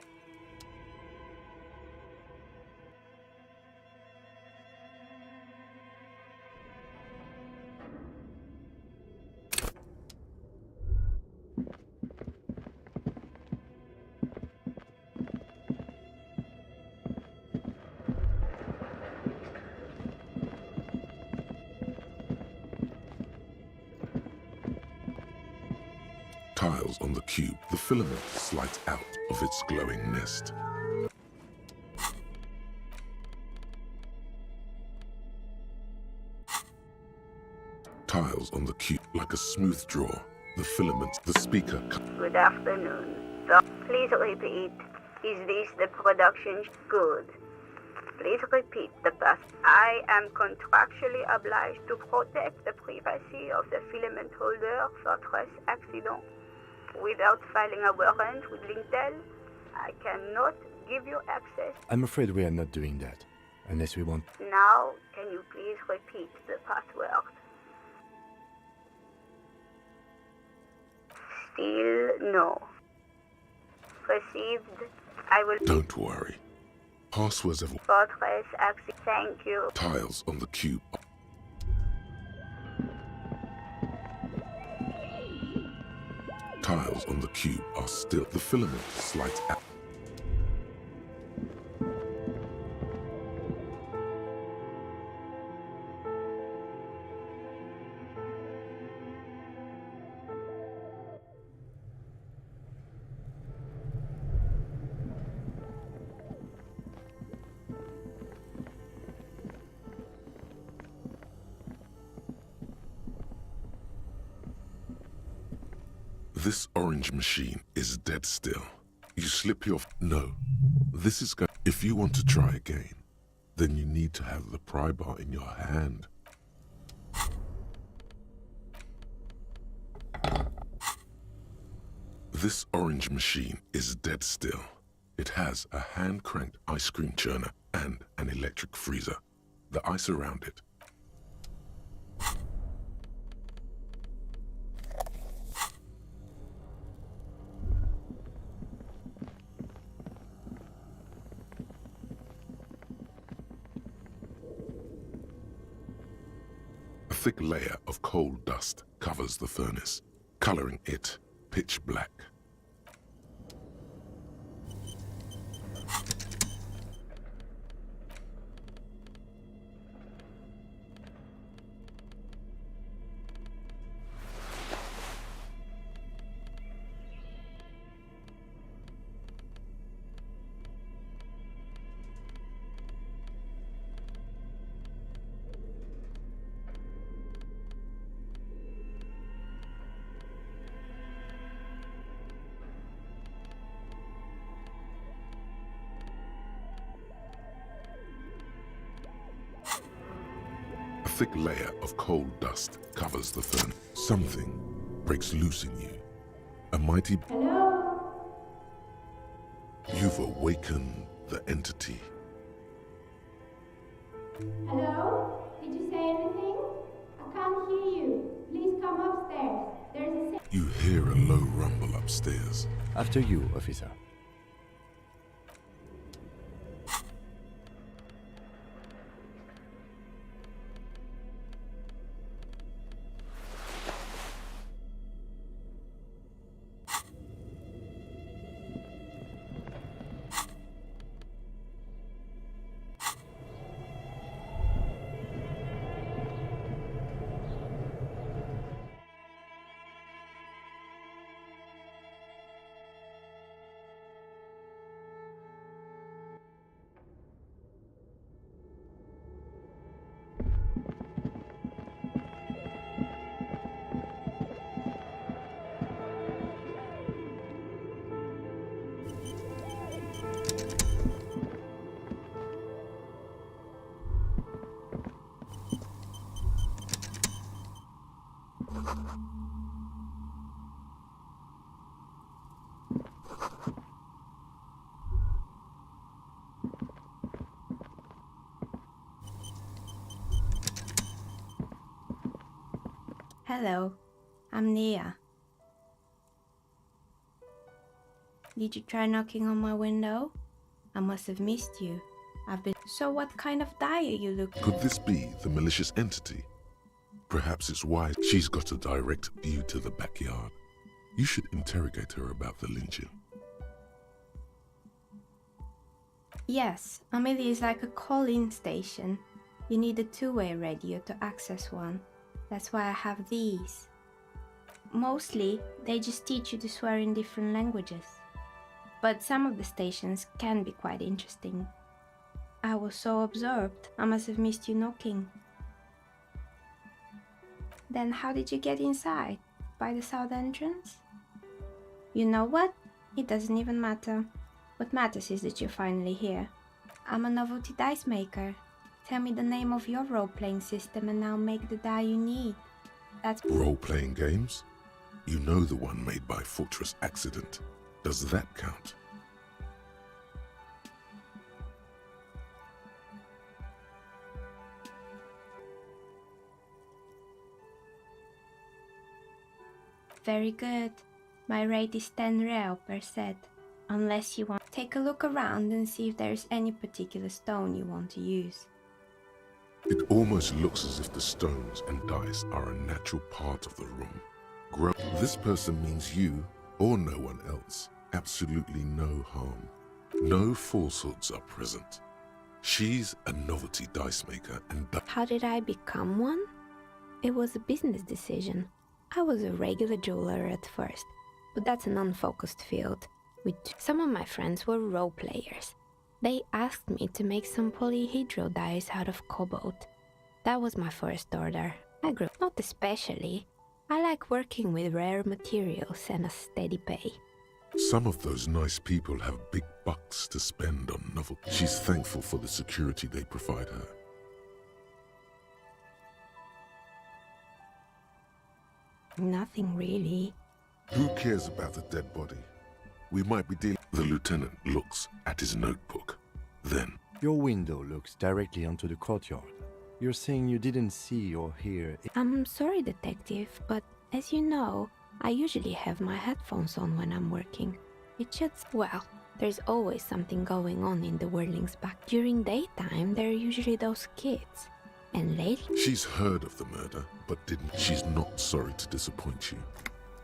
Speaker 1: Tiles on the cube, the filament slides out of its glowing nest. Tiles on the cube, like a smooth draw. The filament, the speaker.
Speaker 14: Good afternoon. So, please repeat. Is this the production? Good. Please repeat the past. I am contractually obliged to protect the privacy of the filament holder for stress accident. Without filing a warrant with Lintel, I cannot give you access.
Speaker 4: I'm afraid we are not doing that, unless we want.
Speaker 14: Now, can you please repeat the password? Still no. Received. I will.
Speaker 1: Don't worry. Passwords have.
Speaker 14: Fortress access. Thank you.
Speaker 1: Tiles on the cube. Tiles on the cube are still. The filament slides out. This orange machine is dead still. You slip your... No. This is... If you want to try again, then you need to have the pry bar in your hand. This orange machine is dead still. It has a hand-cranked ice cream churner and an electric freezer. The ice around it. A thick layer of coal dust covers the furnace, coloring it pitch black. A thick layer of coal dust covers the furnace. Something breaks loose in you. A mighty...
Speaker 15: Hello?
Speaker 1: You've awakened the entity.
Speaker 15: Hello? Did you say anything? I can't hear you. Please come upstairs. There's a...
Speaker 1: You hear a low rumble upstairs.
Speaker 4: After you, officer.
Speaker 15: Hello, I'm Nia. Did you try knocking on my window? I must have missed you. I've been... So what kind of dye are you looking...
Speaker 1: Could this be the malicious entity? Perhaps it's why she's got a direct view to the backyard. You should interrogate her about the lynching.
Speaker 15: Yes, Amelia is like a call-in station. You need a two-way radio to access one. That's why I have these. Mostly, they just teach you to swear in different languages. But some of the stations can be quite interesting. I was so absorbed, I must have missed you knocking. Then how did you get inside? By the south entrance? You know what? It doesn't even matter. What matters is that you're finally here. I'm a novelty dice maker. Tell me the name of your role-playing system and I'll make the die you need. That's...
Speaker 1: Role-playing games? You know the one made by Fortress Accident. Does that count?
Speaker 15: Very good. My rate is 10 real per set. Unless you want... Take a look around and see if there's any particular stone you want to use.
Speaker 1: It almost looks as if the stones and dice are a natural part of the room. This person means you, or no one else. Absolutely no harm. No falsehoods are present. She's a novelty dice maker and...
Speaker 15: How did I become one? It was a business decision. I was a regular jeweler at first, but that's an unfocused field. Some of my friends were role players. They asked me to make some polyhedral dice out of cobalt. That was my first order. I grew, not especially. I like working with rare materials and a steady pay.
Speaker 1: Some of those nice people have big bucks to spend on novel. She's thankful for the security they provide her.
Speaker 15: Nothing really.
Speaker 1: Who cares about a dead body? We might be dealing... The lieutenant looks at his notebook. Then...
Speaker 4: Your window looks directly onto the courtyard. You're saying you didn't see or hear...
Speaker 15: I'm sorry, detective, but as you know, I usually have my headphones on when I'm working. It just... well, there's always something going on in the Whirling's back. During daytime, there are usually those kids. And lately...
Speaker 1: She's heard of the murder, but didn't... She's not sorry to disappoint you.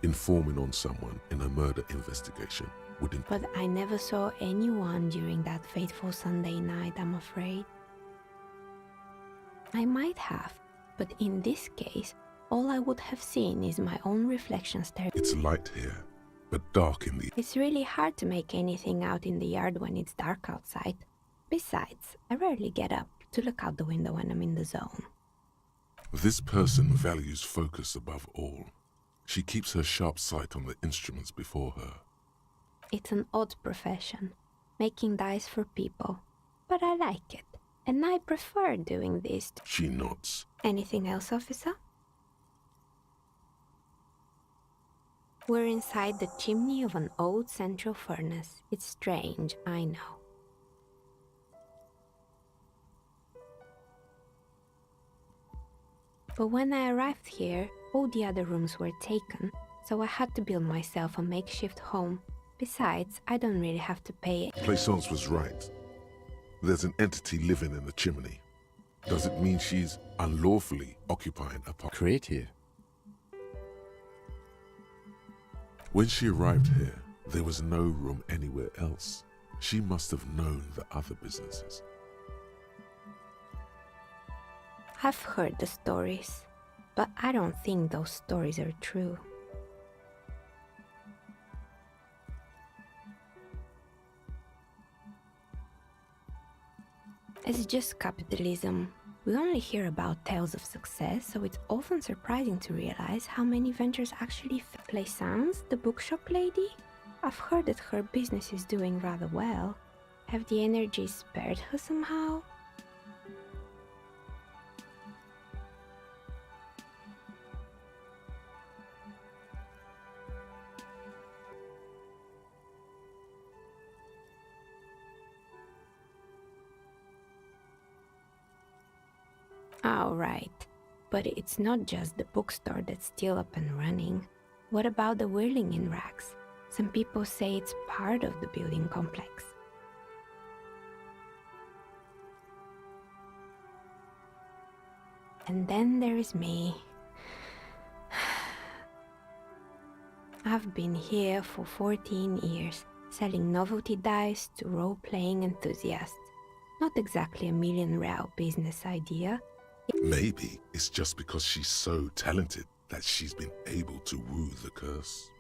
Speaker 1: Informing on someone in a murder investigation wouldn't...
Speaker 15: But I never saw anyone during that fateful Sunday night, I'm afraid. I might have, but in this case, all I would have seen is my own reflection staring.
Speaker 1: It's light here, but dark in the...
Speaker 15: It's really hard to make anything out in the yard when it's dark outside. Besides, I rarely get up to look out the window when I'm in the zone.
Speaker 1: This person values focus above all. She keeps her sharp sight on the instruments before her.
Speaker 15: It's an odd profession, making dice for people, but I like it, and I prefer doing this.
Speaker 1: She nods.
Speaker 15: Anything else, officer? We're inside the chimney of an old central furnace. It's strange, I know. But when I arrived here, all the other rooms were taken, so I had to build myself a makeshift home. Besides, I don't really have to pay.
Speaker 1: Plaisance was right. There's an entity living in the chimney. Does it mean she's unlawfully occupying a part?
Speaker 4: Creative.
Speaker 1: When she arrived here, there was no room anywhere else. She must have known the other businesses.
Speaker 15: I've heard the stories, but I don't think those stories are true. It's just capitalism. We only hear about tales of success, so it's often surprising to realize how many ventures actually Plaisance, the bookshop lady? I've heard that her business is doing rather well. Have the energies spared her somehow? All right, but it's not just the bookstore that's still up and running. What about the whirling in racks? Some people say it's part of the building complex. And then there is me. I've been here for 14 years, selling novelty dice to role-playing enthusiasts. Not exactly a million-real business idea.
Speaker 1: Maybe it's just because she's so talented that she's been able to woo the curse.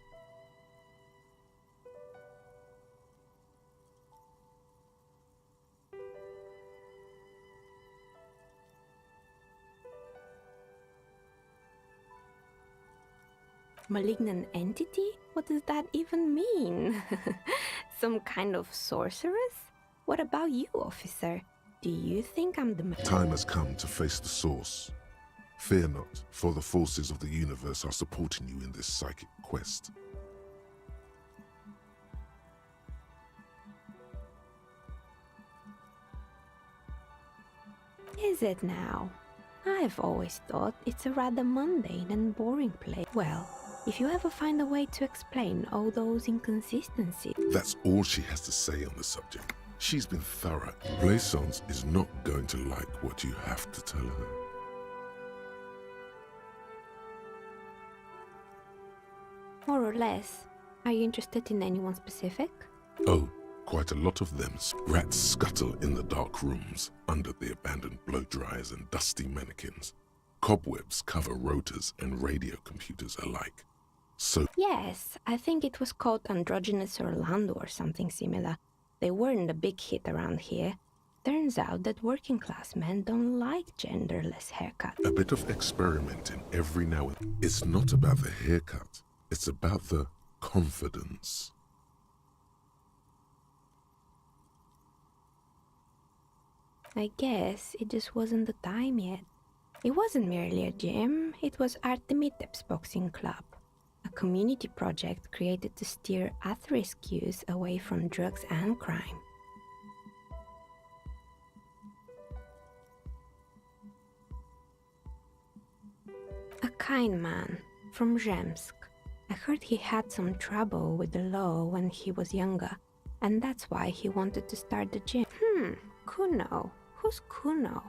Speaker 15: Malignant entity? What does that even mean? Some kind of sorceress? What about you, officer? Do you think I'm the...
Speaker 1: Time has come to face the source. Fear not, for the forces of the universe are supporting you in this psychic quest.
Speaker 15: Is it now? I've always thought it's a rather mundane and boring place. Well, if you ever find a way to explain all those inconsistencies...
Speaker 1: That's all she has to say on the subject. She's been thorough. Plaisance is not going to like what you have to tell her.
Speaker 15: More or less. Are you interested in anyone specific?
Speaker 1: Oh, quite a lot of them. Rats scuttle in the dark rooms, under the abandoned blow dryers and dusty mannequins. Cobwebs cover rotors and radio computers alike. So...
Speaker 15: Yes, I think it was called Androgynous Orlando or something similar. They weren't a big hit around here. Turns out that working class men don't like genderless haircuts.
Speaker 1: A bit of experimenting every now and then. It's not about the haircut. It's about the confidence.
Speaker 15: I guess it just wasn't the time yet. It wasn't merely a gym, it was Artemitep's boxing club, a community project created to steer at-risk youth away from drugs and crime. A kind man from Zemsk. I heard he had some trouble with the law when he was younger, and that's why he wanted to start the gym. Kuno. Who's Kuno?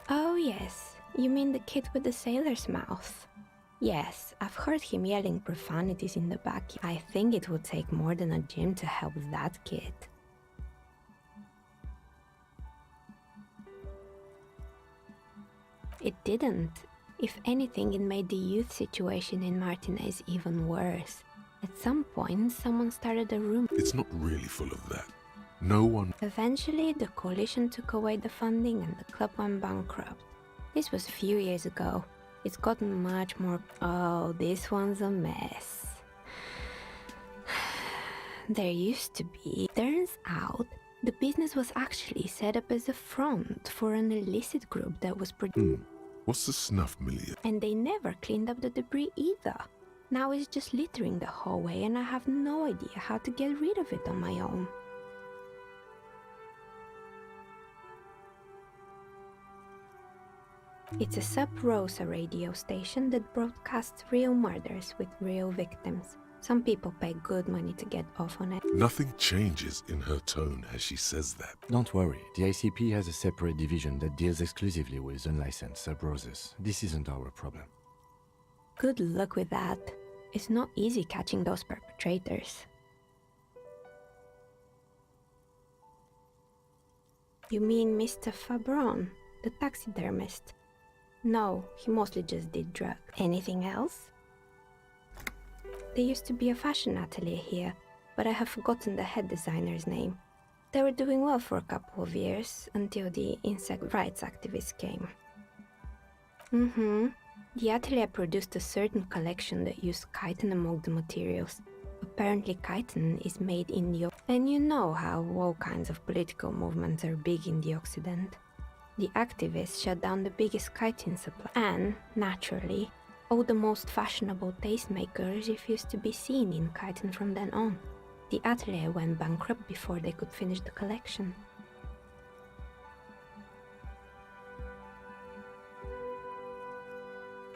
Speaker 15: Oh yes, you mean the kid with the sailor's mouth. Yes, I've heard him yelling profanities in the back. I think it would take more than a gym to help that kid. It didn't. If anything, it made the youth situation in Martinez even worse. At some point, someone started a rumor.
Speaker 1: It's not really full of that. No one...
Speaker 15: Eventually, the coalition took away the funding and the club went bankrupt. This was a few years ago. It's gotten much more... Oh, this one's a mess. There used to be. Turns out, the business was actually set up as a front for an illicit group that was...
Speaker 1: What's the snuff million?
Speaker 15: And they never cleaned up the debris either. Now it's just littering the hallway and I have no idea how to get rid of it on my own. It's a Sub Rosa radio station that broadcasts real murders with real victims. Some people pay good money to get off on it.
Speaker 1: Nothing changes in her tone as she says that.
Speaker 4: Don't worry, the ICP has a separate division that deals exclusively with unlicensed sub-roses. This isn't our problem.
Speaker 15: Good luck with that. It's not easy catching those perpetrators. You mean Mr. Fabron, the taxidermist? No, he mostly just did drugs. Anything else? There used to be a fashion atelier here, but I have forgotten the head designer's name. They were doing well for a couple of years, until the insect rights activists came. The atelier produced a certain collection that used chitin among the materials. Apparently chitin is made in the... And you know how all kinds of political movements are big in the Occident. The activists shut down the biggest chitin supply, and, naturally, all the most fashionable tastemakers refused to be seen in chitin from then on. The atelier went bankrupt before they could finish the collection.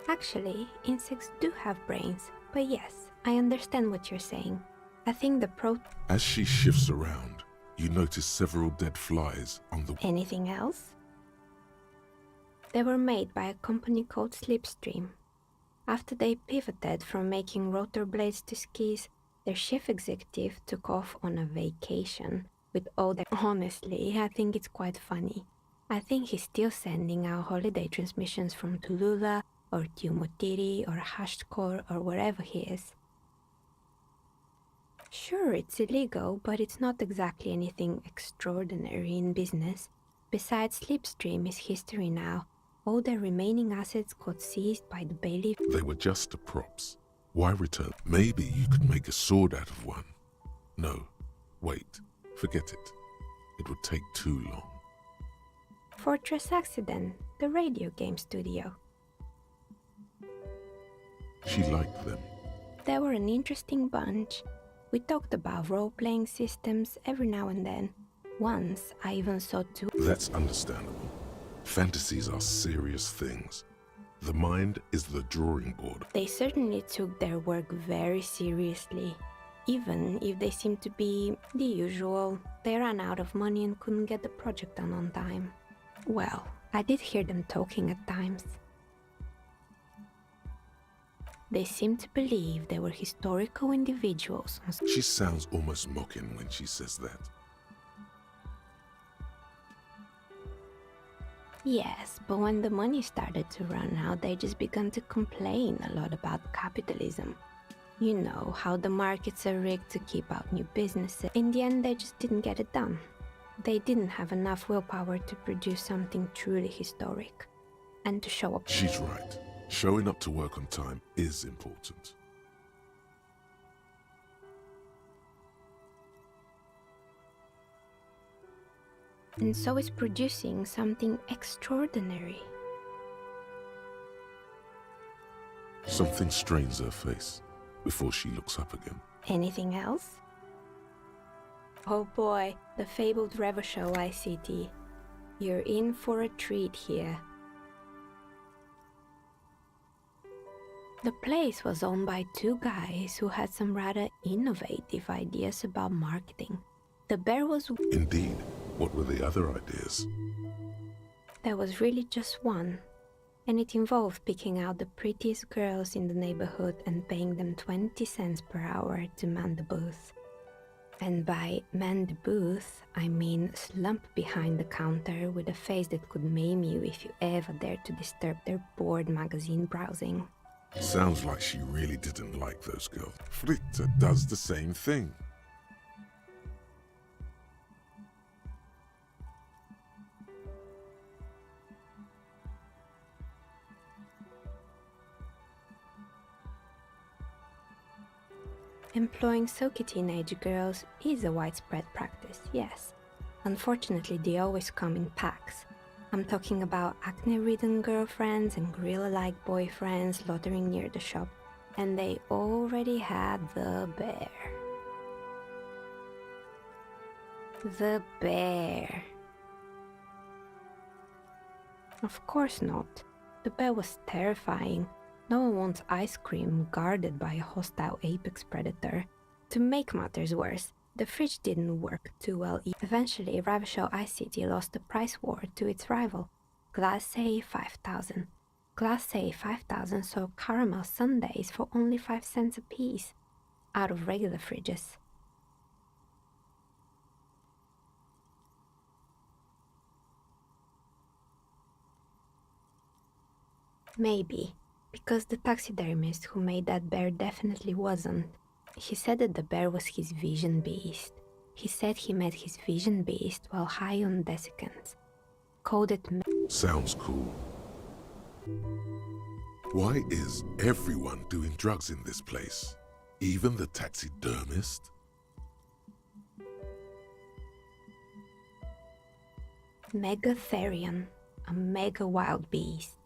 Speaker 15: Actually, insects do have brains, but yes, I understand what you're saying. I think the
Speaker 1: As she shifts around, you notice several dead flies on the...
Speaker 15: Anything else? They were made by a company called Slipstream. After they pivoted from making rotor blades to skis, their chief executive took off on a vacation with all their... Honestly, I think it's quite funny. I think he's still sending out holiday transmissions from Tulula or Tiumotiri or Hashtkor or wherever he is. Sure, it's illegal, but it's not exactly anything extraordinary in business. Besides, Slipstream is history now. All their remaining assets got seized by the bailiff.
Speaker 1: They were just the props. Why return? Maybe you could make a sword out of one. No, wait, forget it. It would take too long.
Speaker 15: Fortress Accident, the radio game studio.
Speaker 1: She liked them.
Speaker 15: They were an interesting bunch. We talked about role-playing systems every now and then. Once, I even saw two...
Speaker 1: That's understandable. Fantasies are serious things. The mind is the drawing board.
Speaker 15: They certainly took their work very seriously. Even if they seemed to be the usual, they ran out of money and couldn't get the project done on time. Well, I did hear them talking at times. They seemed to believe they were historical individuals.
Speaker 1: She sounds almost mocking when she says that.
Speaker 15: Yes, but when the money started to run out, they just began to complain a lot about capitalism. You know how the markets are rigged to keep out new businesses. In the end, they just didn't get it done. They didn't have enough willpower to produce something truly historic. And to show up.
Speaker 1: She's right. Showing up to work on time is important.
Speaker 15: And so is producing something extraordinary.
Speaker 1: Something strains her face before she looks up again.
Speaker 15: Anything else? Oh boy, the fabled Revo Show ICT. You're in for a treat here. The place was owned by two guys who had some rather innovative ideas about marketing. The bear was...
Speaker 1: Indeed. What were the other ideas?
Speaker 15: There was really just one, and it involved picking out the prettiest girls in the neighborhood and paying them 20 cents per hour to man the booth. And by man the booth, I mean slump behind the counter with a face that could maim you if you ever dared to disturb their bored magazine browsing.
Speaker 1: Sounds like she really didn't like those girls. Fritta does the same thing.
Speaker 15: Employing silky teenage girls is a widespread practice, yes. Unfortunately, they always come in packs. I'm talking about acne-ridden girlfriends and gorilla-like boyfriends loitering near the shop, and they already had the bear. The bear. Of course not. The bear was terrifying. No one wants ice cream guarded by a hostile apex predator. To make matters worse, the fridge didn't work too well. Eventually, Ravishell ICT lost the price war to its rival, Glacé 5000. Glacé 5000 sold caramel sundaes for only 5 cents a piece, out of regular fridges. Maybe. Because the taxidermist who made that bear definitely wasn't. He said that the bear was his vision beast. He said he met his vision beast while high on desiccants. Coded
Speaker 1: Sounds cool. Why is everyone doing drugs in this place? Even the taxidermist?
Speaker 15: Megatherion, a mega wild beast.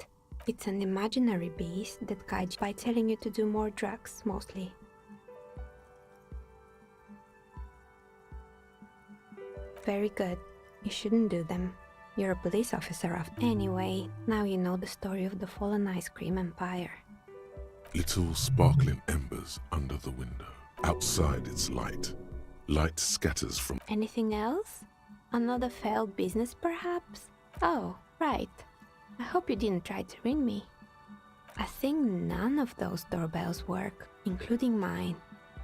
Speaker 15: It's an imaginary beast that guides you by telling you to do more drugs, mostly. Very good. You shouldn't do them. You're a police officer after. Anyway, now you know the story of the fallen ice cream empire.
Speaker 1: Little sparkling embers under the window. Outside it's light. Light scatters from...
Speaker 15: Anything else? Another failed business, perhaps? Oh, right. I hope you didn't try to ring me. I think none of those doorbells work, including mine.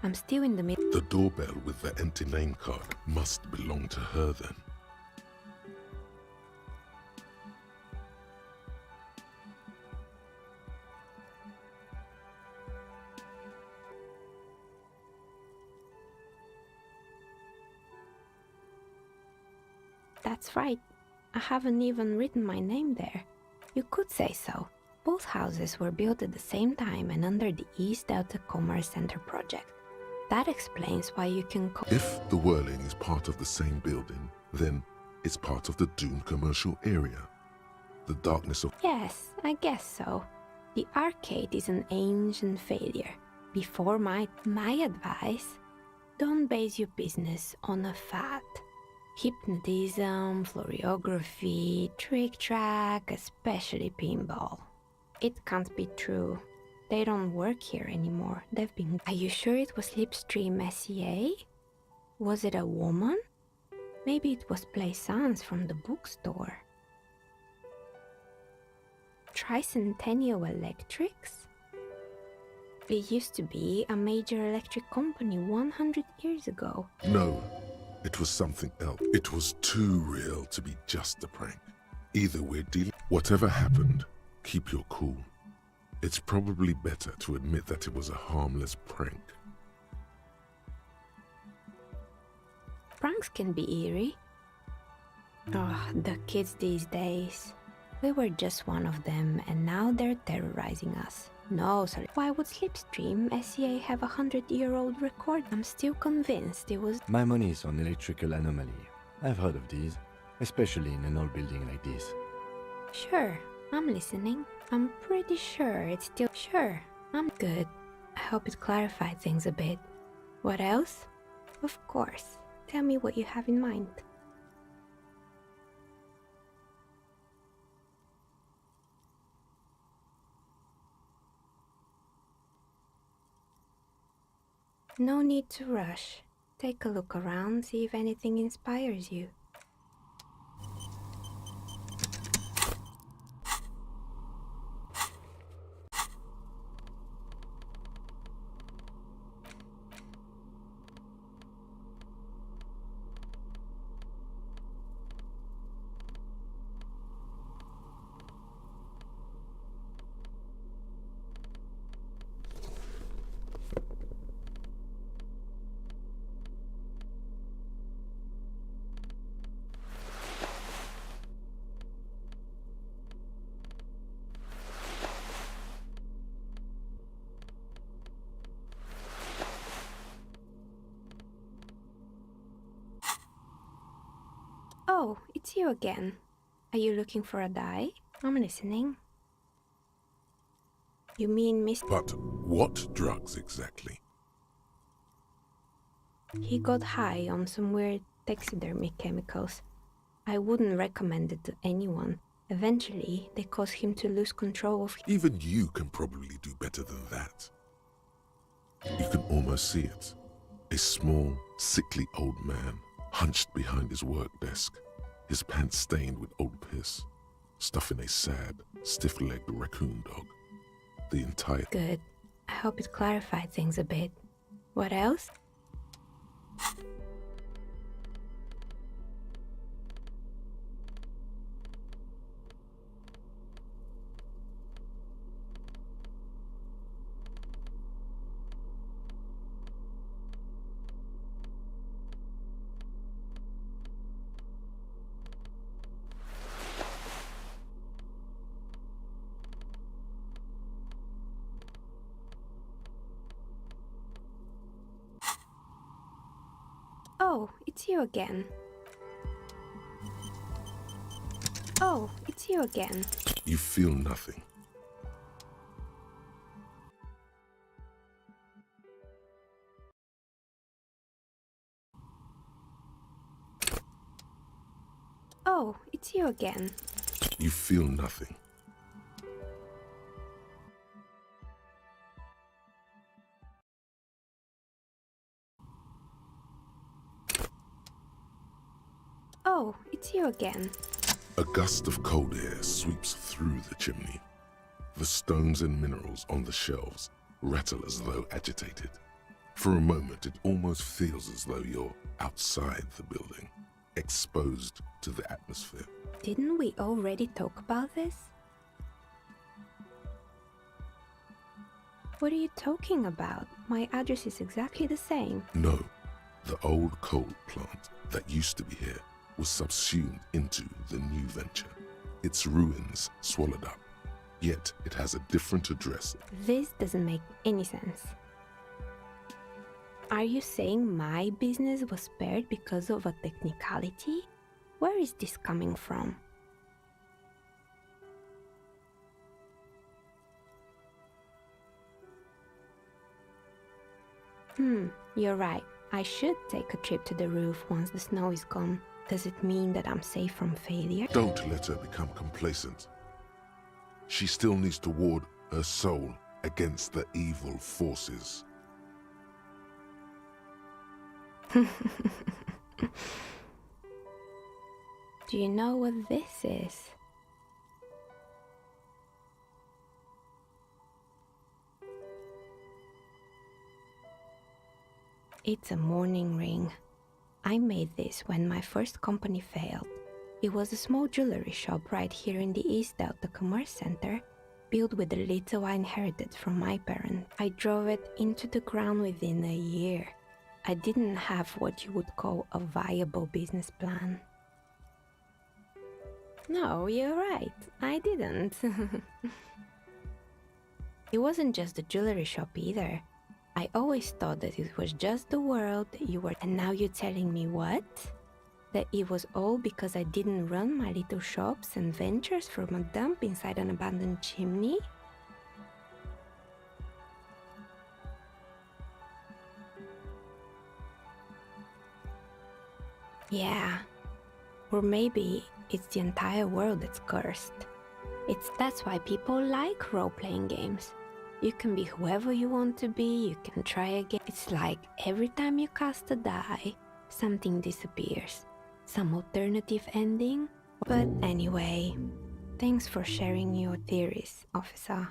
Speaker 15: I'm still in the middle.
Speaker 1: The doorbell with the empty name card must belong to her then.
Speaker 15: That's right. I haven't even written my name there. You could say so. Both houses were built at the same time and under the East Delta Commerce Center project. That explains why you can call...
Speaker 1: If the Whirling is part of the same building, then it's part of the Dune commercial area. The darkness of...
Speaker 15: Yes, I guess so. The arcade is an ancient failure. Before my advice, don't base your business on a fad. Hypnotism, fluorography, trick-track, especially pinball. It can't be true. They don't work here anymore. They've been... Are you sure it was Slipstream SCA? Was it a woman? Maybe it was Plaisance from the bookstore. Tricentennial Electrics? It used to be a major electric company 100 years ago.
Speaker 1: No, it was something else. It was too real to be just a prank. Either we're dealing... Whatever happened, keep your cool. It's probably better to admit that it was a harmless prank.
Speaker 15: Pranks can be eerie. Oh, the kids these days. We were just one of them, and now they're terrorizing us. No, sorry. Why would Slipstream SCA have a 100-year-old record? I'm still convinced it was...
Speaker 4: My money is on electrical anomaly. I've heard of these, especially in an old building like this.
Speaker 15: Sure, I'm listening. I'm pretty sure it's still... Sure, I'm good. I hope it clarified things a bit. What else? Of course. Tell me what you have in mind. No need to rush. Take a look around, see if anything inspires you. Oh, it's you again. Are you looking for a dye? I'm listening. You mean Miss...
Speaker 1: But what drugs exactly?
Speaker 15: He got high on some weird taxidermy chemicals. I wouldn't recommend it to anyone. Eventually, they cause him to lose control of...
Speaker 1: Even you can probably do better than that. You can almost see it. A small, sickly old man, hunched behind his work desk, his pants stained with old piss, stuffing a sad, stiff-legged raccoon dog. The entire...
Speaker 15: Good. I hope it clarified things a bit. What else? Oh, it's you again. Oh, it's you again.
Speaker 1: You feel nothing.
Speaker 15: Oh, it's you again.
Speaker 1: You feel nothing.
Speaker 15: Oh, it's you again.
Speaker 1: A gust of cold air sweeps through the chimney. The stones and minerals on the shelves rattle as though agitated. For a moment, it almost feels as though you're outside the building, exposed to the atmosphere.
Speaker 15: Didn't we already talk about this? What are you talking about? My address is exactly the same.
Speaker 1: No, the old coal plant that used to be here was subsumed into the new venture. Its ruins swallowed up. Yet it has a different address.
Speaker 15: This doesn't make any sense. Are you saying my business was spared because of a technicality? Where is this coming from? You're right. I should take a trip to the roof once the snow is gone. Does it mean that I'm safe from failure?
Speaker 1: Don't let her become complacent. She still needs to ward her soul against the evil forces.
Speaker 15: Do you know what this is? It's a mourning ring. I made this when my first company failed. It was a small jewelry shop right here in the East Delta Commerce Center. built with the little I inherited from my parents. I drove it into the ground within a year. I didn't have what you would call a viable business plan. No, you're right. I didn't. It wasn't just the jewelry shop either. I always thought that it was just the world that you were... And now you're telling me what? That it was all because I didn't run my little shops and ventures from a dump inside an abandoned chimney? Yeah. Or maybe it's the entire world that's cursed. That's why people like role-playing games. You can be whoever you want to be, you can try again. It's like every time you cast a die, something disappears. Some alternative ending. But anyway, thanks for sharing your theories, officer.